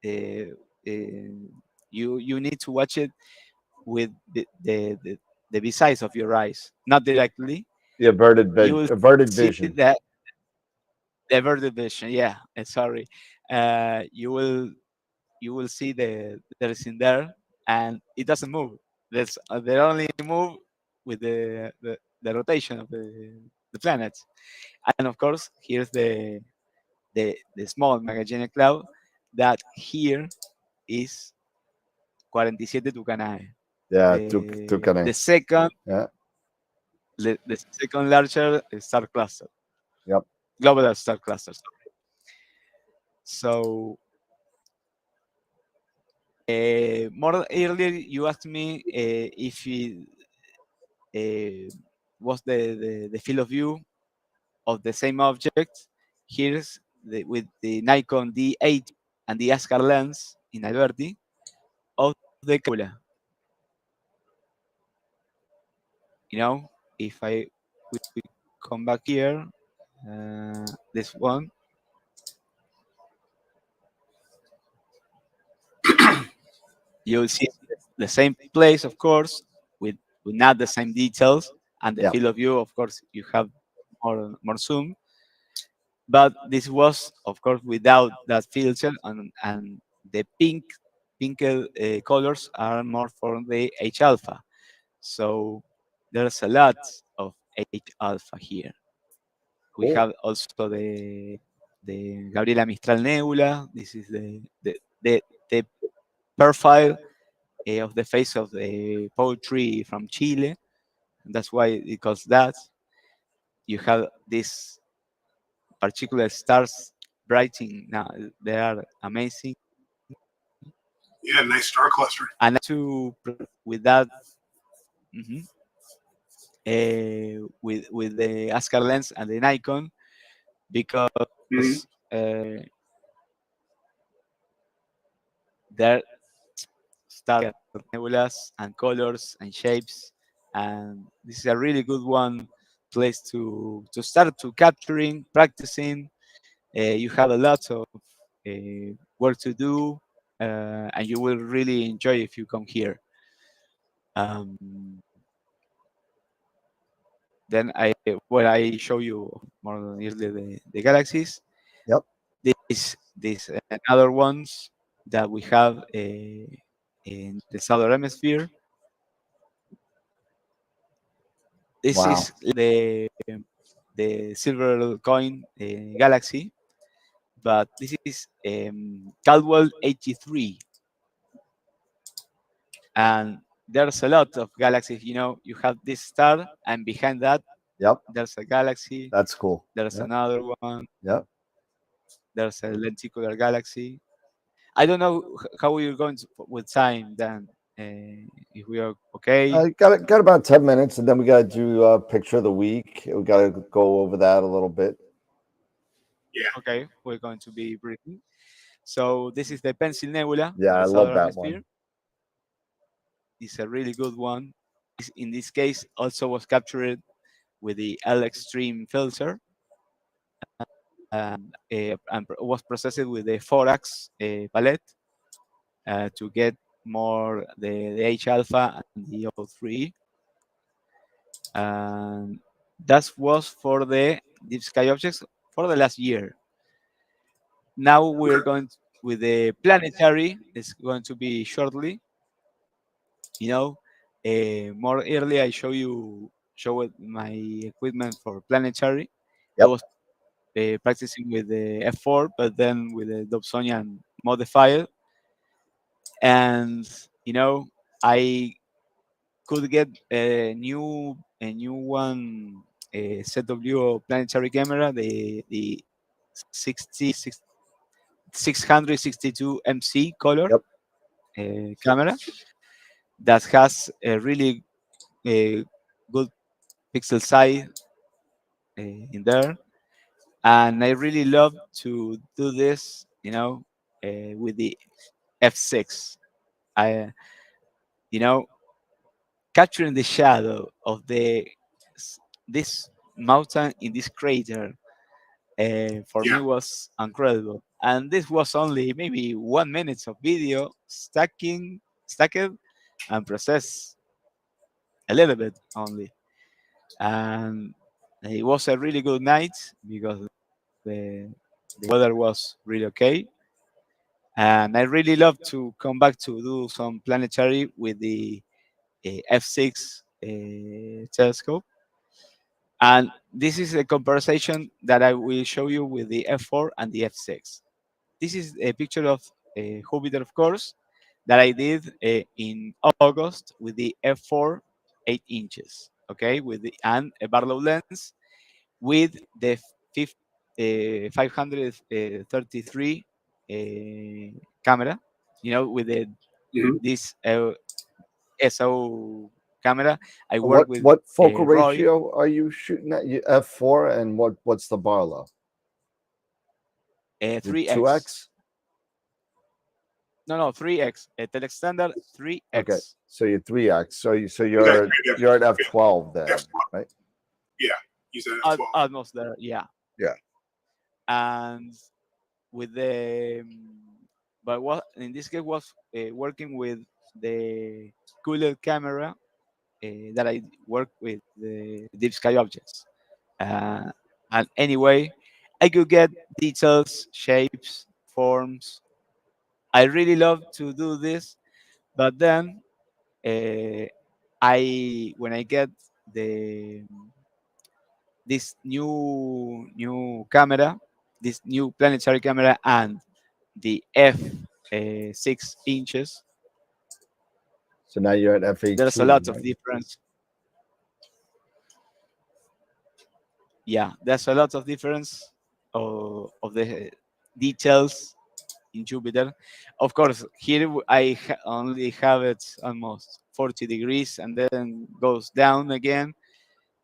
uh, you need to watch it with the besides of your eyes, not directly. The You will averted see vision. that the averted vision. Yeah, sorry. You will see there is in there, and it doesn't move. They only move with the rotation of the planets. And of course, here's the small Magellanic Cloud that here is 47 Tucanae. Yeah, The, Tucane. the second Yeah. the second larger star cluster, Yep. global star cluster. So more earlier you asked me if it was the field of view of the same object. Here's with the Nikon D8 and the ASCAR lens in Alberti of the nebula. You know, if we come back here, this one, you'll see the same place, of course, with not the same details, and the Yeah. field of view, of course, you have more zoom. But this was, of course, without that filter, and the pink colors are more for the H alpha. So there's a lot of H alpha here. We Cool. have also the Gabriela Mistral Nebula. This is the profile of the face of the poetry from Chile. That's why it calls that. You have these particular stars brighting. Now they are amazing. Yeah, nice star cluster. And with that, with the ASCAR lens and the Nikon, Mhm. because there start nebulas and colors and shapes, and this is a really good one place to start to capturing, practicing. You have a lot of work to do, and you will really enjoy if you come here. Um, then I show you more nearly the galaxies. Yep. These other ones that we have in the southern hemisphere. This Wow. is the silver coin galaxy, but this is Caldwell 83, and there's a lot of galaxies. You know, you have this star, and behind that Yep. there's a galaxy. That's cool. There's Yep. another one. Yep. There's a lenticular galaxy. I don't know how we're going with time then. If we are okay. I got about 10 minutes, and then we got to do a picture of the week. We got to go over that a little bit. Yeah. Okay, we're going to be briefing. So this is the Pencil Nebula. Yeah, in the I love southern that hemisphere. one. It's a really good one. In this case, also was captured with the L Extreme filter, and was processed with the 4X palette to get more the H alpha and the O3. And that was for the deep sky objects for the last year. Now we're going with the planetary. It's going to be shortly. You know, more early I showed my equipment for planetary. I Yep. was practicing with the F4, but then with the Dobsonian modifier, and you know I could get a new one ZW planetary camera, the 662 MC color Yep. camera that has a really good pixel size in there, and I really love to do this, with the f6. I, you know, capturing the shadow of this mountain in this crater for Yeah. me was incredible. And this was only maybe 1 minute of video stacked and processed a little bit only. And it was a really good night because the weather was really okay. And I really love to come back to do some planetary with the f6 telescope. And this is a comparison that I will show you with the f4 and the f6. This is a picture of Jupiter, of course, that I did in August with the f4 8 inches, okay, with the and a Barlow lens with the 533 camera, with Mhm. this SO camera. I work What with what focal Roy ratio are you shooting at? F4, and what's the Barlow? The 3x. 2x? No, 3x. A telextender Okay, 3x. so you're 3x. So Is that you're at F12 then, F12? right? Yeah, you said F12. Almost there, yeah. Yeah. And with but what in this case was working with the cooler camera that I work with the deep sky objects. Uh, and anyway, I could get details, shapes, forms. I really love to do this, but then when I get the this new camera, this new planetary camera, and the f 6 inches, So now you're at there's a F18, lot of right? difference. Yeah, there's a lot of difference of the details in Jupiter. Of course, here only have it almost 40 degrees and then goes down again.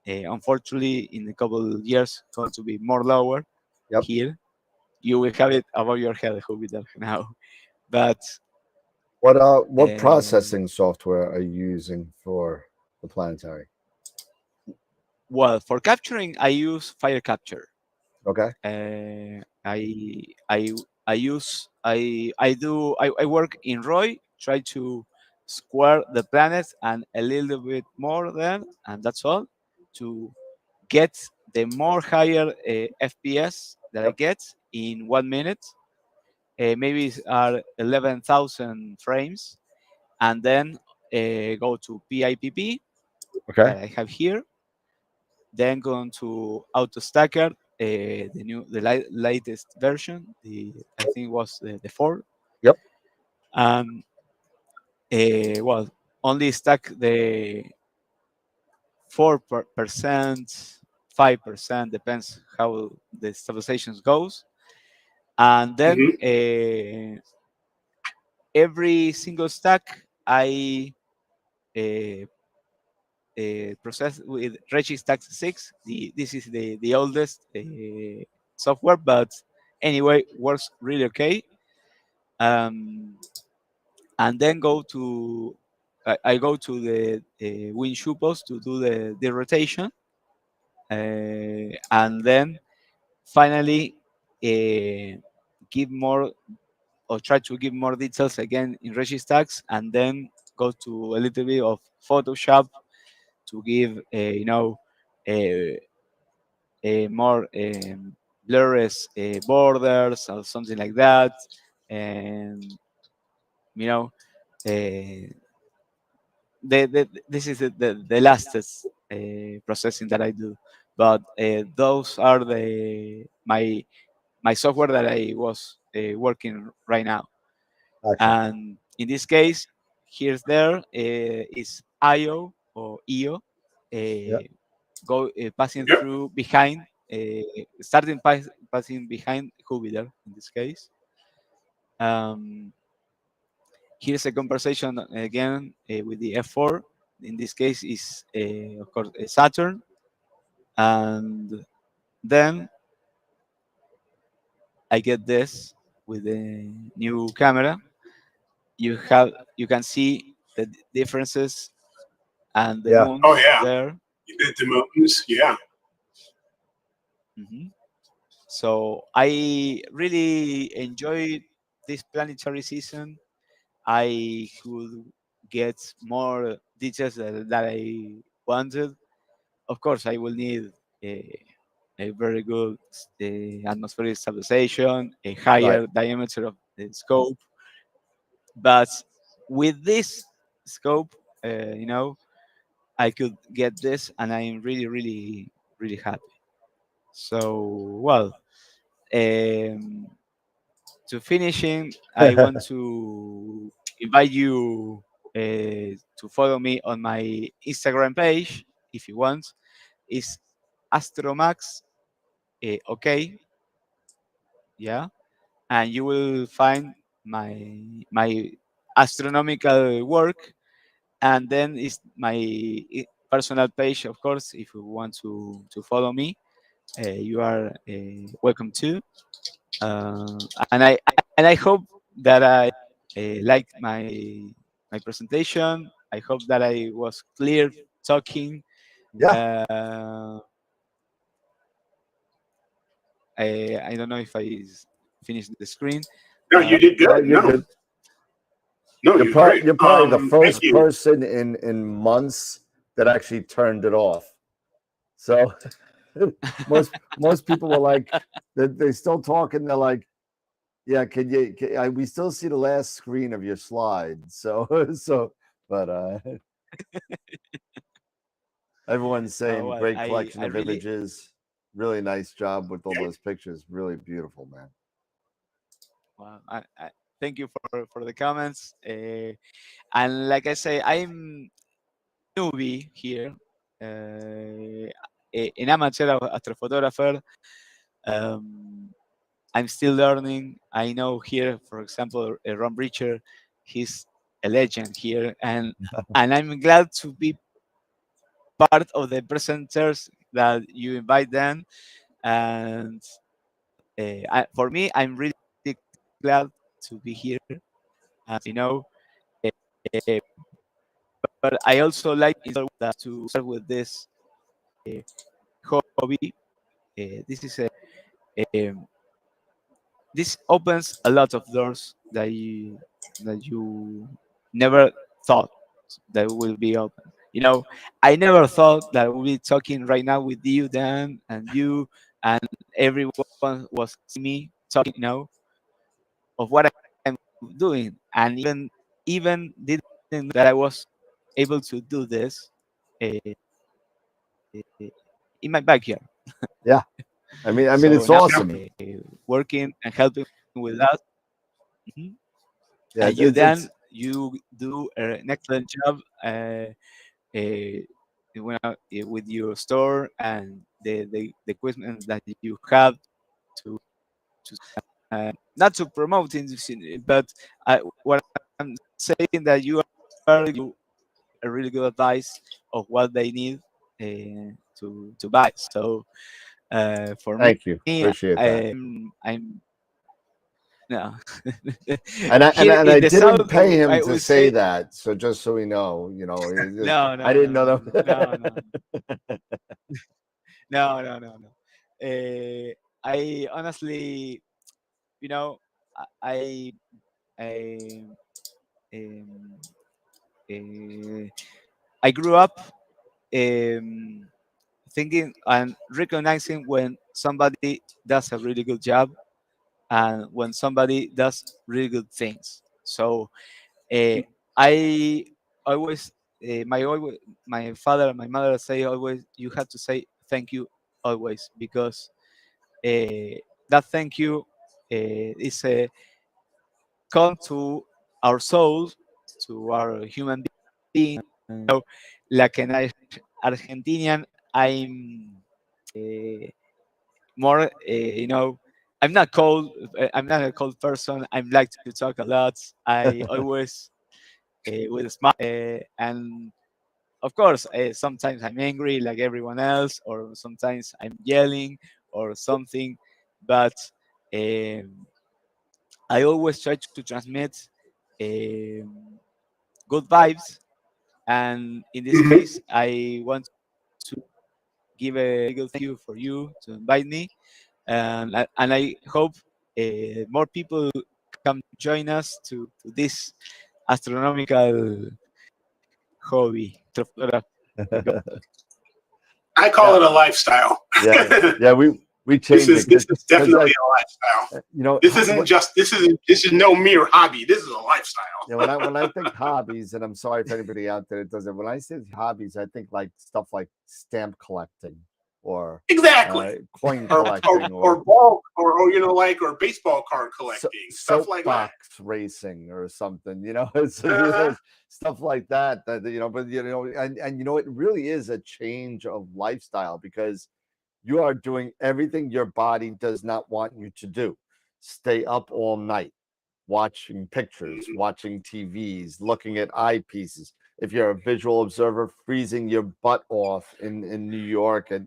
Unfortunately, in a couple of years, going to be more lower Yep. here. You will have it above your head, Jupiter now. But What um, processing software are you using for the planetary? well, for capturing, I use Fire Capture. Okay. I work in Roy, try to square the planets and a little bit more then, and that's all, to get the more higher FPS that I Yep. get in 1 minute. Maybe are 11,000 frames, and then go to PIPP Okay. that I have here. Then go to AutoStacker, latest version. I think it was the 4. Yep. And well, only stack the 4%, 5%, depends how the stabilization goes. And then Hmm. every single stack I uh, process with Registax 6. This is the oldest software, but anyway, works really okay. Um, and then I go to the wind post to do the rotation, and then finally give more or try to give more details again in Registax, and then go to a little bit of Photoshop to give uh, more blurless borders or something like that, and you know this is the lastest processing that I do. But those are my software that I was working right now. Gotcha. And in this case, is IO or EO, Yep. go passing Yep. through behind, passing behind Jupiter in this case. Um, Here's a conversation again with the F4. In this case, is of course Saturn. and then I get this with the new camera. You can see the differences and the Yeah. Oh moons yeah, there. the mountains. Yeah. Mhm. So I really enjoyed this planetary season. I could get more details that I wanted. Of course, I will need a very good atmospheric stabilization, a Right. higher diameter of the scope. But with this scope, you know, I could get this, and I'm really, really, really happy. So, well, um, to finishing, I want to invite you to follow me on my Instagram page if you want. It's Astromax. Okay, yeah, and you will find my astronomical work, and then it's my personal page, of course. If you want to follow me, you are welcome to. uh, and I hope that I liked my presentation. I hope that I was clear talking. Yeah. uh, I don't know if finished the screen. No, you did No, good. you're No, good. no, you're great. You're probably the Thank first you. person in months that actually turned it off. So most people were like, they still talking. They're like, yeah, we still see the last screen of your slide. So but everyone's saying Well, great I collection of really, images. Really nice job with all Yeah. those pictures. Really beautiful, man. well, I thank you for the comments. And like I say, I'm newbie here, an amateur astrophotographer. Um, I'm still learning. I know here, for example, Ron Breacher, he's a legend here, and I'm glad to be part of the presenters that you invite them. And for me, I'm really glad to be here. You know, uh, but I also like that to start with this uh, hobby. This is um, this opens a lot of doors that you never thought that will be open. You know, I never thought that we'll be talking right now with you, Dan, and you, and everyone was seeing me talking. You know, of what I'm doing, and even didn't know that I was able to do this uh, in my backyard. Yeah. I mean, So it's now Yeah. awesome. working and helping with that. Mhm. Yeah, And you it's then you do an excellent job uh, with your store and the equipment that you have to not to promote industry, but what I'm saying that you are you a really good advice of what they need to buy. So for me, thank you. Appreciate that. I'm no. And I and, Here I- and in I the south, didn't pay him I to would say say that. So just so we know, no, I no, didn't no, know no, no, that. no, no, no, no, no. I honestly, you know, I, um, uh, I grew up um, thinking and recognizing when somebody does a really good job and when somebody does really good things. So I always my father and my mother say always you have to say thank you always because that thank you is a come to our souls, to our human being. So, like an Argentinian, I'm more, I'm not cold. I'm not a cold person. I like to talk a lot. I always with a smile and of course, sometimes I'm angry like everyone else, or sometimes I'm yelling or something, but um, I always try to transmit good vibes. And in this Mhm. case, I want to give a good thank you for you to invite me, and I hope more people come join us to this astronomical hobby. I call Yeah, it a lifestyle. yeah, yeah. We this changed is it this is because definitely a lifestyle. you know what. This is no mere hobby. This is a lifestyle. Yeah, when I think hobbies, and I'm sorry if anybody out there does it. When I say hobbies, I think like stuff like stamp collecting or Exactly. coin Or collecting or ball or like or baseball card collecting, stuff like that. soapbox racing or something. You know, it's Uh-huh. stuff like that. That you know, but you know, and you know, it really is a change of lifestyle because you are doing everything your body does not want you to do. Stay up all night watching pictures, Mhm. watching TVs, looking at eyepieces. If you're a visual observer, freezing your butt off in New York at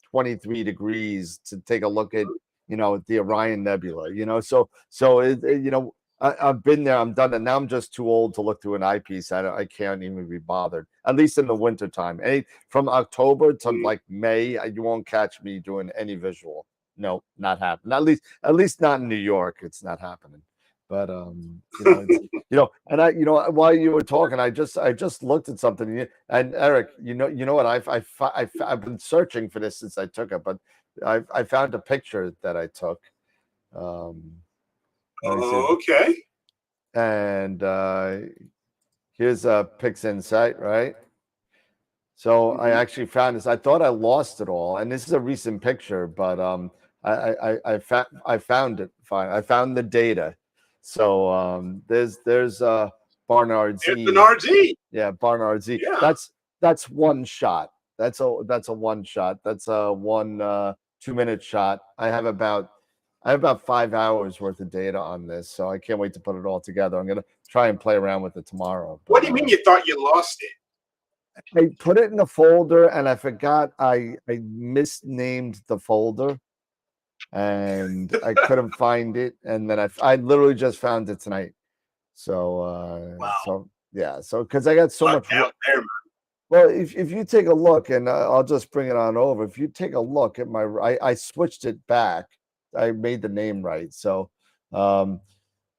23 degrees to take a look at, you know, the Orion Nebula, you know. You know, I've been there, I'm done, and now I'm just too old to look through an eyepiece. I can't even be bothered. At least in the wintertime. From October to like May, you won't catch me doing any visual. No, not happening. At least not in New York. It's not happening. But you know, it's you know, and you know, while you were talking, I just looked at something, and Eric, you know what, I've been searching for this since I took it, but I found a picture that I took. Um, let me see, Okay. and here's a Pix Insight, right? So I Mhm. actually found this. I thought I lost it all, and this is a recent picture, but I found it fine. I found the data. So there's Barnard There's Z. Bernard Z. Yeah, Barnard Z. Yeah. That's one shot. That's a one shot. That's a one 2 minute shot. I have about 5 hours worth of data on this, so I can't wait to put it all together. I'm gonna try and play around with it tomorrow. What But do you mean you thought you lost it? I put it in a folder and I forgot I misnamed the folder and I couldn't find it. And then I literally just found it tonight. So Wow. yeah, so because I got so Lucked much. out there, man. Well, if you take a look, and I'll just bring it on over. If you take a look at I switched it back. I made the name right. Um,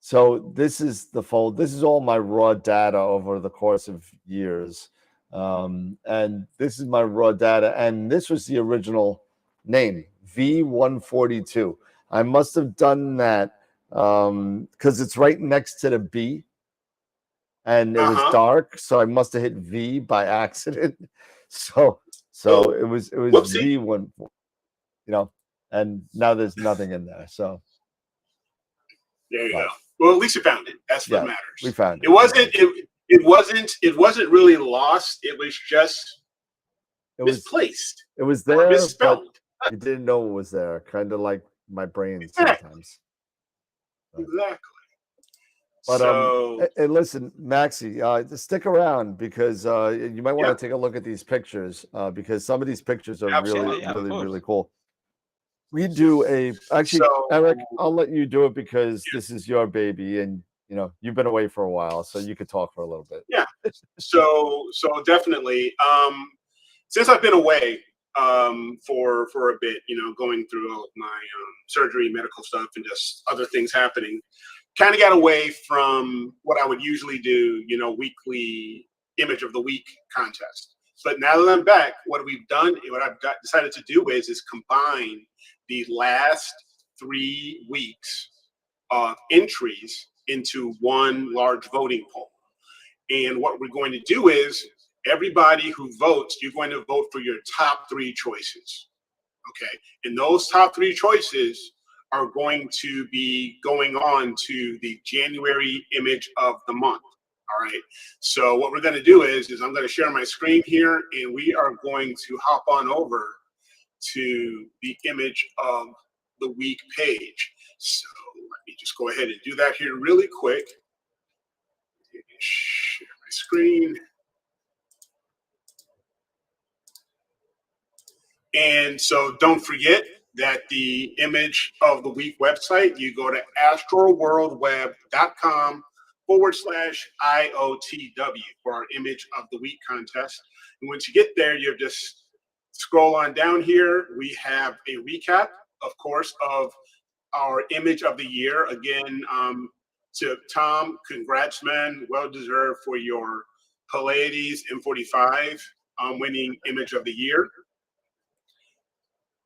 so this is the fold. This is all my raw data over the course of years, and this is my raw data. And this was the original name, V142. I must have done that because it's right next to the B and it was Uh-huh. dark, so I must have hit V by accident. So Oh, it was whoopsie. V1, you know, and now there's nothing in there. So, There you go. but Well, at least you found it. That's what yeah, we matters. found It it. wasn't it wasn't really lost. It was just It was misplaced it was or there, but misspelled. you didn't know it was there. Kind of like my brain Exactly. sometimes. Exactly. But So and listen, Maxi, stick around because you might want yeah, to take a look at these pictures because some of these pictures are really, absolutely. Yeah, of really, course. really cool. We do actually, So Eric, I'll let you do it because this is your baby and you know you've been away for a while, so you could talk for a little bit. yeah. So definitely. Since I've been away for a bit, you know, going through all of my surgery, medical stuff, and just other things happening, kind of got away from what I would usually do, you know, weekly image of the week contest. But now that I'm back, what we've done, what decided to do is combine the last 3 weeks of entries into one large voting poll. And what we're going to do is everybody who votes, you're going to vote for your top 3 choices. Okay. And those top 3 choices are going to be going on to the January image of the month. All right. So what we're going to do is I'm going to share my screen here and we are going to hop on over to the image of the week page. So let me just go ahead and do that here really quick. Share my screen. And so don't forget that the image of the week website, you go to astroworldweb.com/IOTW for our image of the week contest. And once you get there, you just scroll on down here. We have a recap, of course, of our image of the year. Again, to Tom, congrats, man. Well deserved for your Pleiades M45 winning image of the year.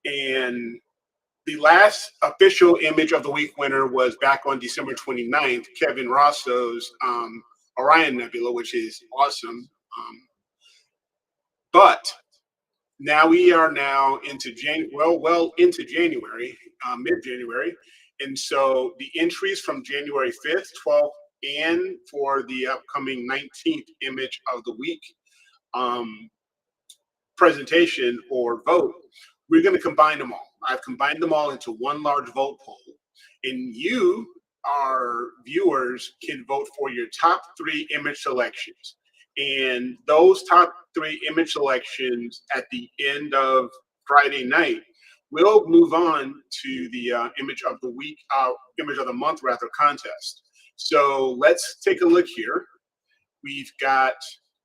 And the last official image of the week winner was back on December 29th, Kevin Rosso's Orion Nebula, which is awesome. But now we are into into January, mid-January. And so the entries from January 5th, 12th, and for the upcoming 19th image of the week presentation or vote, we're going to combine them all. I've combined them all into one large vote poll. And you, our viewers, can vote for your top 3 image selections. And those top 3 image selections at the end of Friday night will move on to the image of the week, image of the month rather, contest. So let's take a look here. We've got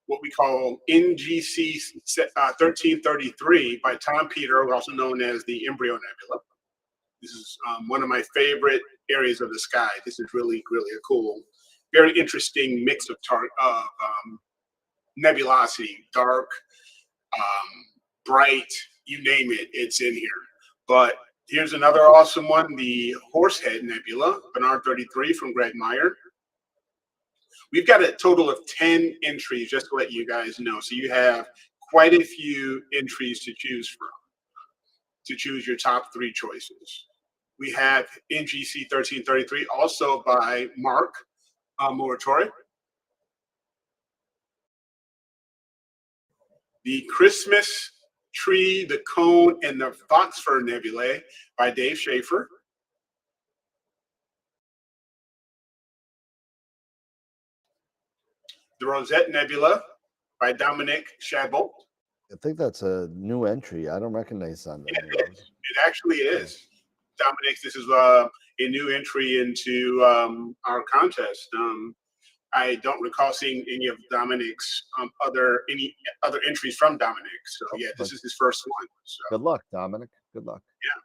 what we call NGC 1333 by Tom Peter, also known as the Embryo Nebula. This is one of my favorite areas of the sky. This is really, really a cool, very interesting mix of nebulosity, dark, bright, you name it, it's in here. But here's another awesome one, the Horsehead Nebula, Bernard 33 from Greg Meyer. We've got a total of 10 entries, just to let you guys know. So you have quite a few entries to choose from, to choose your top 3 choices. We have NGC 1333, also by Mark Moratori. The Christmas Tree, the Cone, and the Foxfur Nebulae by Dave Schaefer. The Rosette Nebula by Dominic Chabot. I think that's a new entry. I don't recognize that. It actually is. Dominic, this is a new entry into our contest. I don't recall seeing any of Dominic's any other entries from Dominic. So yeah, this is his first one. So. Good luck, Dominic. Good luck. Yeah.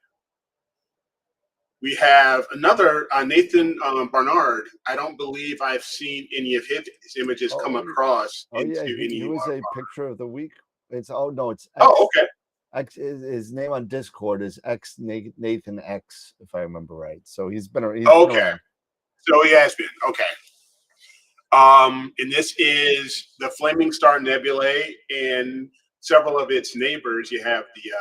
We have another Nathan Barnard. I don't believe I've seen any of his images come across. Oh yeah, he was a picture of the week. It's it's X. Oh, okay. X, his name on Discord is X Nathan X, if I remember right. So he's been around. So he has been. Okay. And this is the Flaming Star Nebulae and several of its neighbors. You have the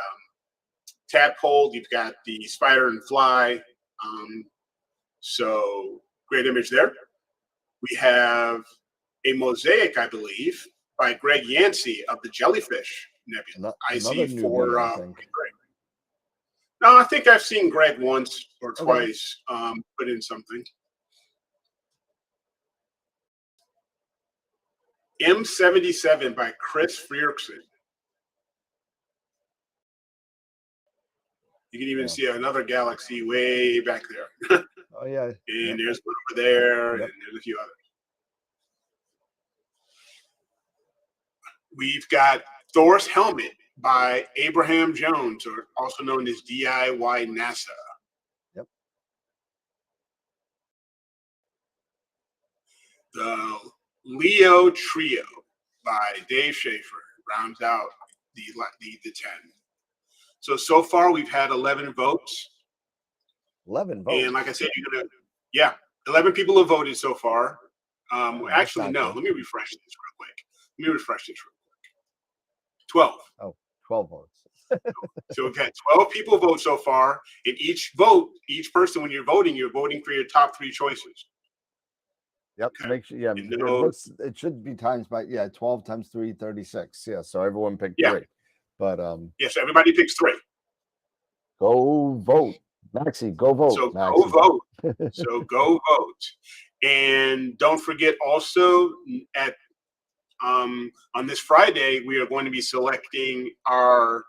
Tadpole, you've got the Spider and Fly. So great image there. We have a mosaic, I believe, by Greg Yancey of the Jellyfish Nebula. IC4. No, I think I've seen Greg once or twice put in something. M77 by Chris Frierksen. You can even see another galaxy way back there. Oh, yeah. And there's one over there, and there's a few others. We've got Thor's Helmet by Abraham Jones, or also known as DIY NASA. Yep. The Leo Trio by Dave Schaefer rounds out the 10. So far we've had 11 votes. 11 votes. And like I said, 11 people have voted so far. Actually, no, let me refresh this real quick. 12. Oh, 12 votes. So we've had 12 people vote so far. And each person, when you're voting for your top 3 choices. Yep. Okay. Make sure, it should be times by 12 times 3, 36. Yeah. So everyone picked 3. But yes, everybody picks 3. Go vote. Maxi, go vote. So Maxi. Go vote. And don't forget also on this Friday, we are going to be selecting our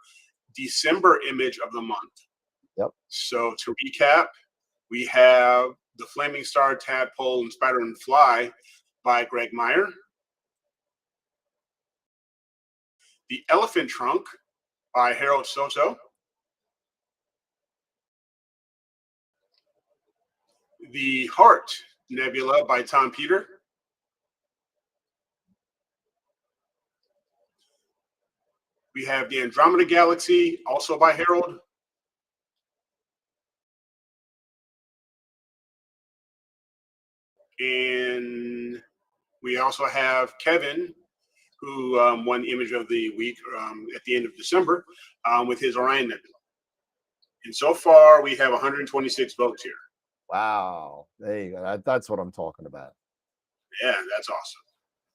December image of the month. Yep. So to recap, we have the Flaming Star Tadpole and Spider and Fly by Greg Meyer. The Elephant Trunk by Harold Soto. The Heart Nebula by Tom Peter. We have the Andromeda Galaxy, also by Harold. And we also have Kevin, who won Image of the Week at the end of December with his Orion Nebula. And so far, we have 126 votes here. Wow. There you go. That's what I'm talking about. Yeah, that's awesome.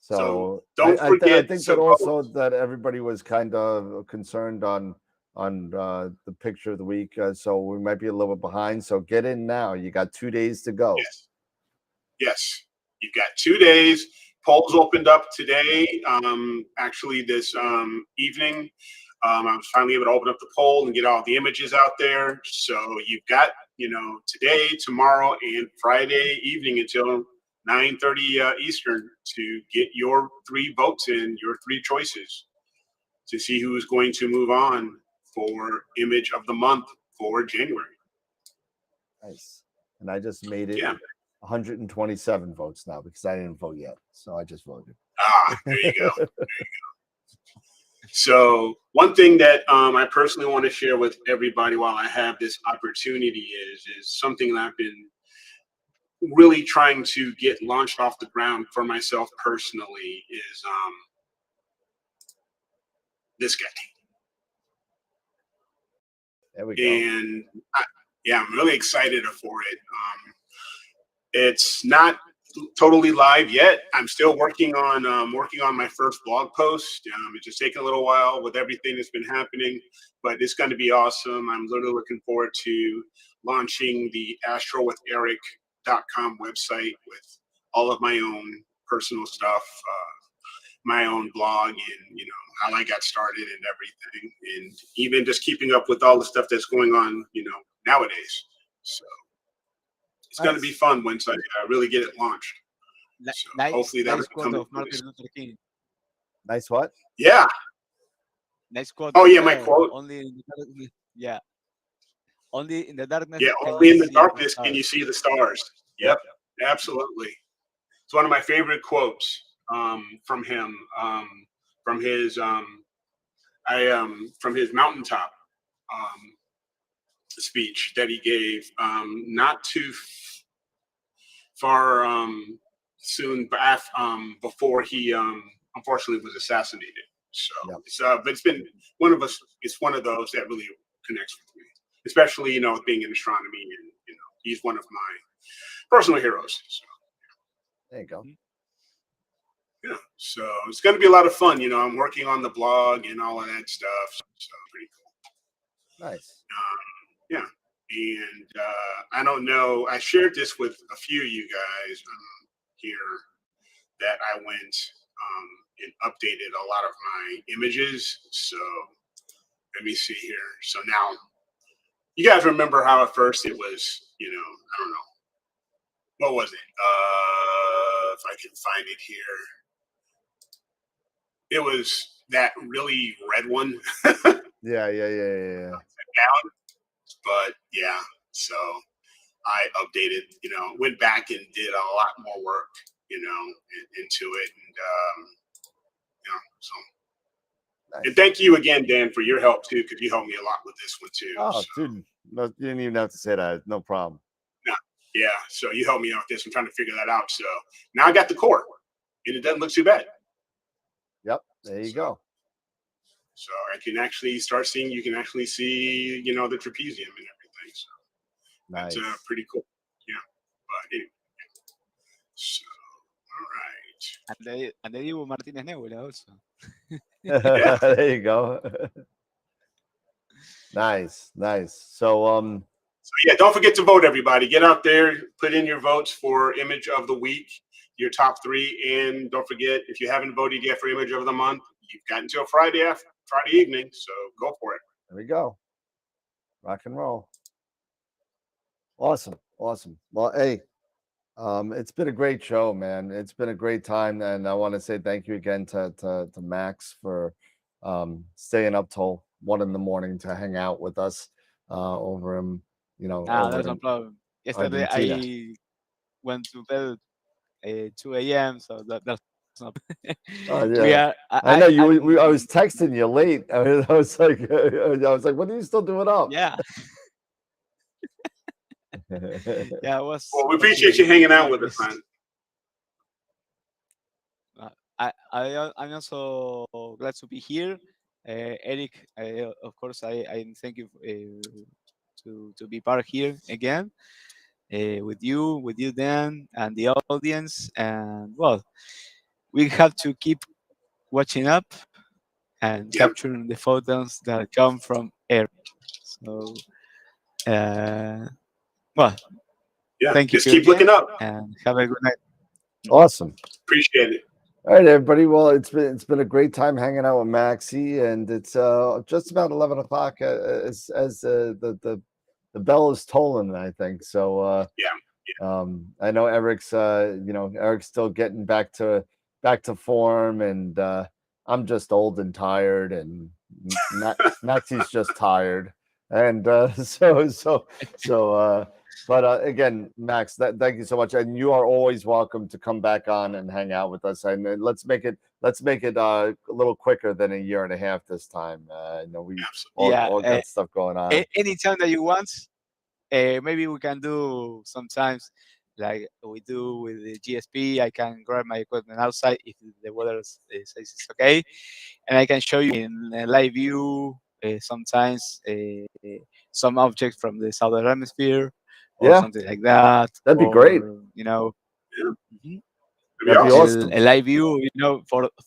So don't forget. I think that also that everybody was kind of concerned on the picture of the week. So we might be a little bit behind. So get in now. You got 2 days to go. Yes. You've got 2 days. Polls opened up today. Actually, this evening, I was finally able to open up the poll and get all the images out there. So you've got, today, tomorrow, and Friday evening until 9:30 Eastern to get your 3 votes in, your 3 choices to see who's going to move on for Image of the Month for January. Nice. And I just made it. Yeah. 127 votes now because I didn't vote yet. So I just voted. There you go. So one thing that I personally want to share with everybody while I have this opportunity is something that I've been really trying to get launched off the ground for myself personally is this guy. There we go. And I'm really excited for it. It's not totally live yet. I'm still working on my first blog post. It's just taking a little while with everything that's been happening, but it's going to be awesome. I'm literally looking forward to launching the astrowitheric.com website with all of my own personal stuff, my own blog, and how I got started and everything, and even just keeping up with all the stuff that's going on, nowadays. So it's going to be fun once I really get it launched. So hopefully that'll come of Martin Luther King. Nice what? Yeah. Nice quote. Oh yeah, my quote. Only in the darkness. Yeah, only in the darkness can you see the stars. Yep, absolutely. It's one of my favorite quotes from him, from his mountaintop speech that he gave not too far soon before he unfortunately was assassinated. So but it's been it's one of those that really connects with me, especially being in astronomy, and he's one of my personal heroes. So there you go. Yeah, so it's going to be a lot of fun. I'm working on the blog and all of that stuff, so pretty cool. Nice. Yeah, and I don't know. I shared this with a few of you guys here that I went and updated a lot of my images. So let me see here. So now you guys remember how at first it was, I don't know. What was it? If I can find it here. It was that really red one. Yeah. Down. But yeah, so I updated, went back and did a lot more work, into it. And, so. Nice. And thank you again, Dan, for your help too, because you helped me a lot with this one too. Oh, so. Dude, no, you didn't even have to say that. No problem. No, yeah, so you helped me out with this. I'm trying to figure that out. So now I got the core, and it doesn't look too bad. Yep, there you go. So I can actually start seeing. You can actually see, the trapezium and everything. So nice. That's pretty cool. Yeah, but anyway. So all right. And there you Martinez Nebula also. There you go. Nice. So yeah, don't forget to vote, everybody. Get out there, put in your votes for Image of the Week, your top 3, and don't forget, if you haven't voted yet for Image of the Month, you've got until Friday evening, so go for it. There we go. Rock and roll. Awesome. Well, hey, it's been a great show, man. It's been a great time, and I want to say thank you again to Max for staying up till 1 a.m. to hang out with us over in over There's no in problem. Yesterday Argentina. I went to bed 2 a.m. So that's not. Oh We yeah, are. I know you. I was I'm. texting you late. I was like, what are you still doing up? Yeah. Yeah. I was Well, we appreciate you watching hanging out with us, movies. man. I'm also glad to be here, Eric. Of course, I thank you to be part here again with you, Dan, and the audience. And well, we have to keep watching up and Yep. capturing the photos that come from Eric. So, well, Yeah. thank you Just keep looking again, up. and have a good night. Awesome. Appreciate it. All right, everybody. Well, it's been a great time hanging out with Maxi, and it's just about 11 o'clock as the bell is tolling, I think. So Yeah. I know Eric's Eric's still getting back to form, and I'm just old and tired, and Maxi's just tired, and but again, Max, thank you so much, and you are always welcome to come back on and hang out with us. And let's make it a little quicker than a year and a half this time. We all got stuff going on. Anytime that you want, maybe we can do sometimes like we do with the GSP. I can grab my equipment outside if the weather says it's okay, and I can show you in a live view sometimes some objects from the southern hemisphere or Yeah, something like that. that'd be great. Or Yeah. mhm, That'd be awesome. a live view.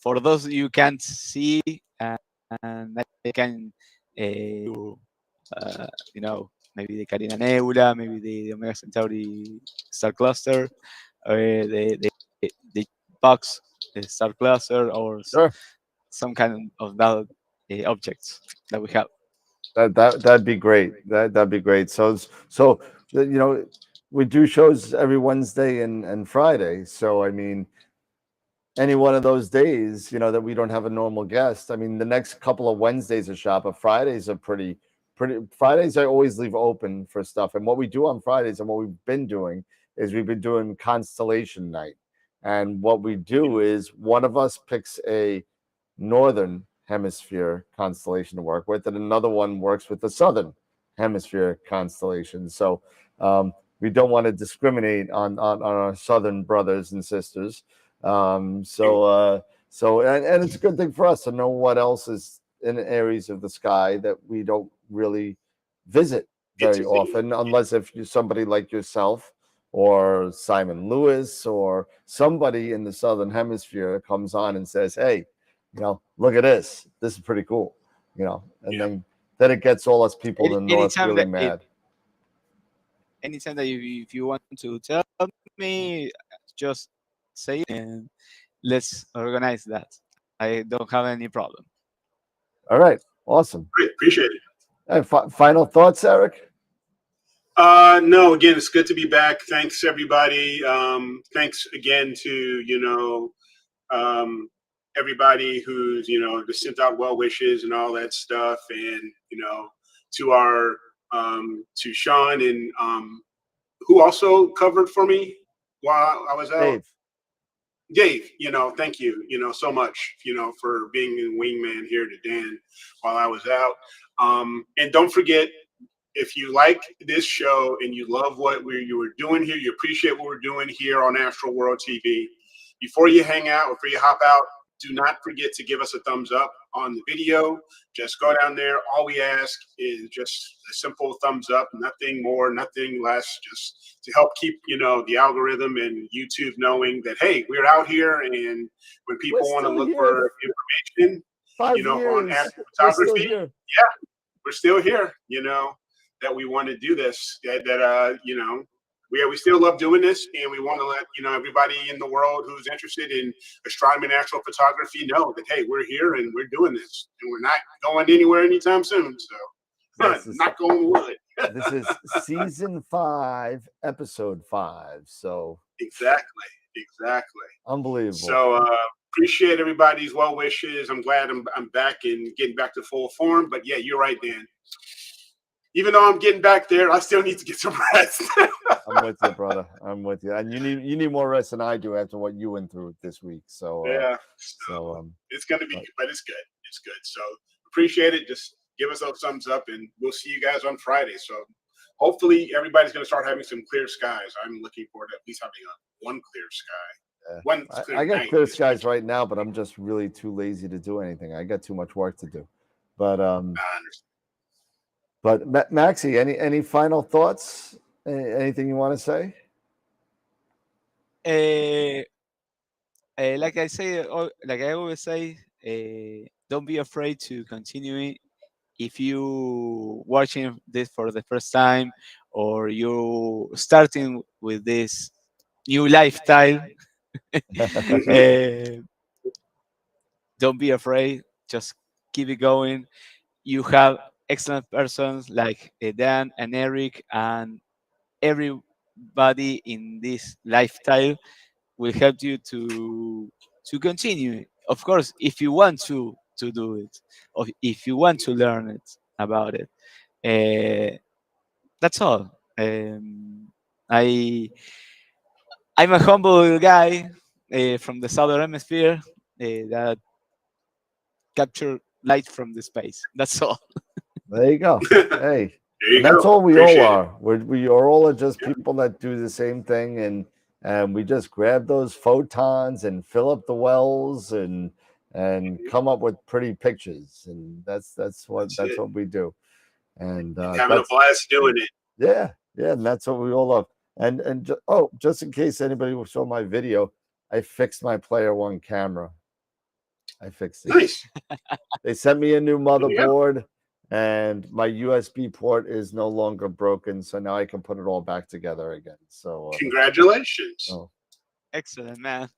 For those you can't see, and they can uh, you know, maybe the Carina Nebula, maybe the Omega Centauri star cluster, or the box star cluster, or Sure. some kind of that objects that we have. That'd be great. That'd be great. So we do shows every Wednesday and Friday. So I mean, any one of those days, that we don't have a normal guest. I mean, the next couple of Wednesdays are shop, but Fridays are pretty. Fridays I always leave open for stuff. And what we do on Fridays and what we've been doing is we've been doing constellation night. And what we do is one of us picks a northern hemisphere constellation to work with, and another one works with the southern hemisphere constellation. So we don't want to discriminate on our southern brothers and sisters. So it's a good thing for us to know what else is in areas of the sky that we don't really visit very often, unless if you're somebody like yourself or Simon Lewis or somebody in the southern hemisphere comes on and says, hey, look at this. This is pretty cool. And then it gets all us people in the north really mad. Anytime that if you want to tell me, just say it and let's organize that. I don't have any problem. All right. Awesome. Great. Appreciate it. And final thoughts, Eric? No, again, it's good to be back. Thanks, everybody. Thanks again to, everybody who's, just sent out well wishes and all that stuff. And, to our, to Sean and who also covered for me while I was out. Dave, thank you, so much, for being a wingman here to Dan while I was out. And don't forget, if you like this show and you love what you were doing here, you appreciate what we're doing here on AstroWorld TV, before you hang out, before you hop out, do not forget to give us a thumbs up on the video. Just go down there. All we ask is just a simple thumbs up, nothing more, nothing less, just to help keep, the algorithm and YouTube knowing that, hey, we're out here. And when people want to look for information, on astrophotography, we're still here, that we want to do this, we still love doing this, and we want to let everybody in the world who's interested in astronomy and astrophotography know that, hey, we're here and we're doing this, and we're not going anywhere anytime soon. So This is Knock on wood. this is season 5, episode 5. So Exactly. unbelievable. So appreciate everybody's well wishes. I'm glad I'm back and getting back to full form. But yeah, you're right, Dan. Even though I'm getting back there, I still need to get some rest. I'm with you, brother. I'm with you, and you need more rest than I do after what you went through this week. So yeah, so it's gonna be, but it's good. It's good. So appreciate it. Just give us a thumbs up, and we'll see you guys on Friday. So hopefully everybody's gonna start having some clear skies. I'm looking forward to at least having one clear sky. One clear I got night clear this skies weekend. right now, but I'm just really too lazy to do anything. I got too much work to do. But I understand. But Maxi, any final thoughts? Anything you want to say? Like I say, like I always say, don't be afraid to continue it. If you watching this for the first time, or you starting with this new lifestyle, uh, don't be afraid. Just keep it going. You have excellent persons like Dan and Eric, and everybody in this lifestyle will help you to continue. Of course, if you want to do it, or if you want to learn it about it, that's all. I I'm a humble guy from the southern hemisphere that capture light from the space. That's all. There you go. Hey, There you and that's go. all we Appreciate all it. are. We are all just Yeah. people that do the same thing, and we just grab those photons and fill up the wells and come up with pretty pictures, and that's That's it. what we do. And Having a blast doing it. yeah, and that's what we all love. And just in case anybody saw my video, I fixed my Player One camera. I fixed it. Nice. They sent me a new There you go. motherboard, and my USB port is no longer broken, so now I can put it all back together again. So Congratulations. oh, Excellent, man.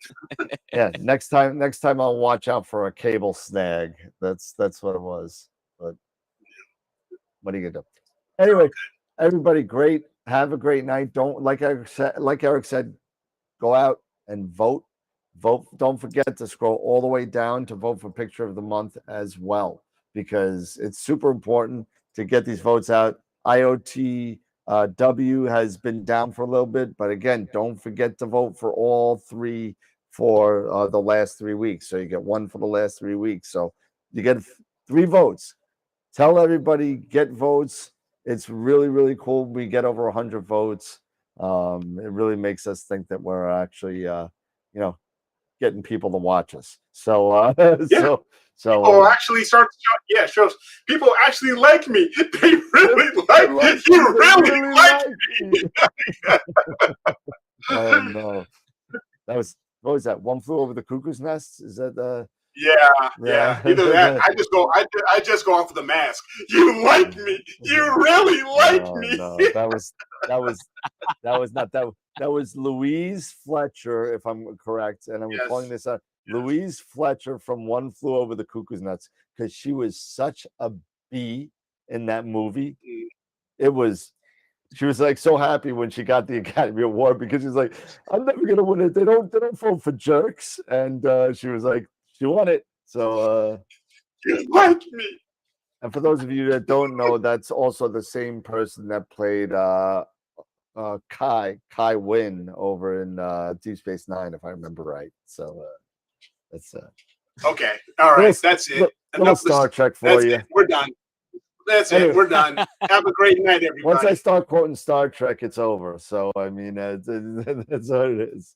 yeah, next time I'll watch out for a cable snag. That's what it was. But what are you gonna do? Anyway, everybody, great. Have a great night. Don't like Eric said, go out and vote. Vote. Don't forget to scroll all the way down to vote for Picture of the Month as well, because it's super important to get these votes out. IoT W has been down for a little bit, but again, don't forget to vote for all 3 for the last 3 weeks. So you get 1 for the last 3 weeks. So you get 3 votes. Tell everybody, get votes. It's really, really cool. We get over 100 votes. It really makes us think that we're actually, getting people to watch us. So, Yeah. People actually start to shows people actually like me. They really like me. You really like me. Oh no, what was that? One Flew Over the Cuckoo's Nest? Is that the? Yeah. Either that, I just go off of the mask. You like me. You really like me. No, that was not that. That was Louise Fletcher, if I'm correct, and I'm calling this out. Louise Fletcher from One Flew Over the Cuckoo's Nest, because she was such a bee in that movie. It was. She was like so happy when she got the Academy Award, because she's like, I'm never gonna win it. They don't vote for jerks. And she was like, she won it. So you like me. And for those of you that don't know, that's also the same person that played Kai Wynn over in Deep Space Nine, if I remember right. So that's okay. All right, that's it. Enough Star Trek for you. We're done. That's it. We're done. Have a great night, everybody. Once I start quoting Star Trek, it's over. So I mean, that's what it is.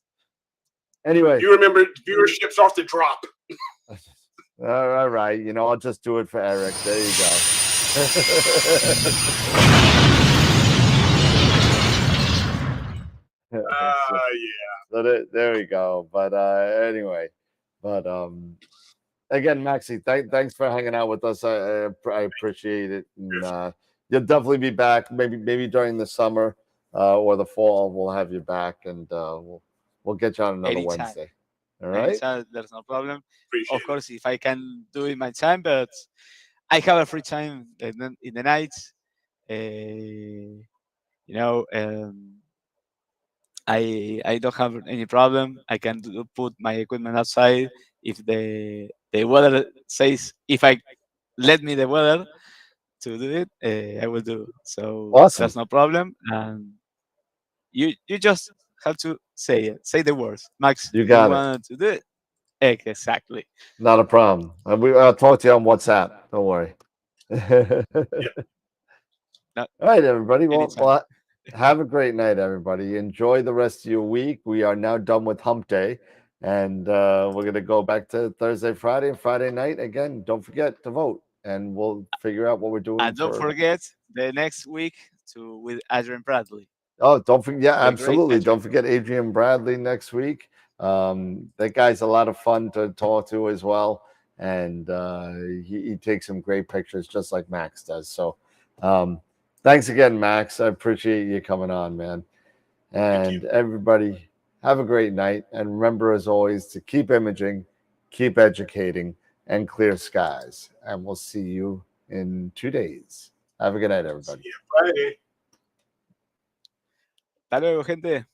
Anyway, you remember viewership's off the drop. All right, I'll just do it for Eric. There you go. So there we go. But anyway, again, Maxi, thanks for hanging out with us. I appreciate it. And, you'll definitely be back. Maybe during the summer or the fall, we'll have you back, and we'll get you on another Anytime. Wednesday. All right. Anytime, there's no problem. Of course, if I can do it my time, but I have a free time in the night. You know, I don't have any problem. I can put my equipment outside if the weather says, if I let me the weather to do it, I will do. So Awesome. that's no problem. And you just have to say it. Say the words. Max, You do you got it. want to do it? Exactly. Not a problem. I'll talk to you on WhatsApp. Don't worry. Not All right, everybody. anytime. Well, have a great night, everybody. Enjoy the rest of your week. We are now done with Hump Day, and we're going to go back to Thursday, Friday, and Friday night. Again, don't forget to vote, and we'll figure out what we're doing And don't for. forget the next week with Adrian Bradley. Oh, don't forget. Yeah, The great absolutely. Don't Adrian. forget Adrian Bradley next week. That guy's a lot of fun to talk to as well. And he takes some great pictures just like Max does. So thanks again, Max. I appreciate you coming on, man. And everybody, have a great night. And remember, as always, to keep imaging, keep educating, and clear skies. And we'll see you in 2 days. Have a good night, everybody. See you Friday. Hasta luego, gente.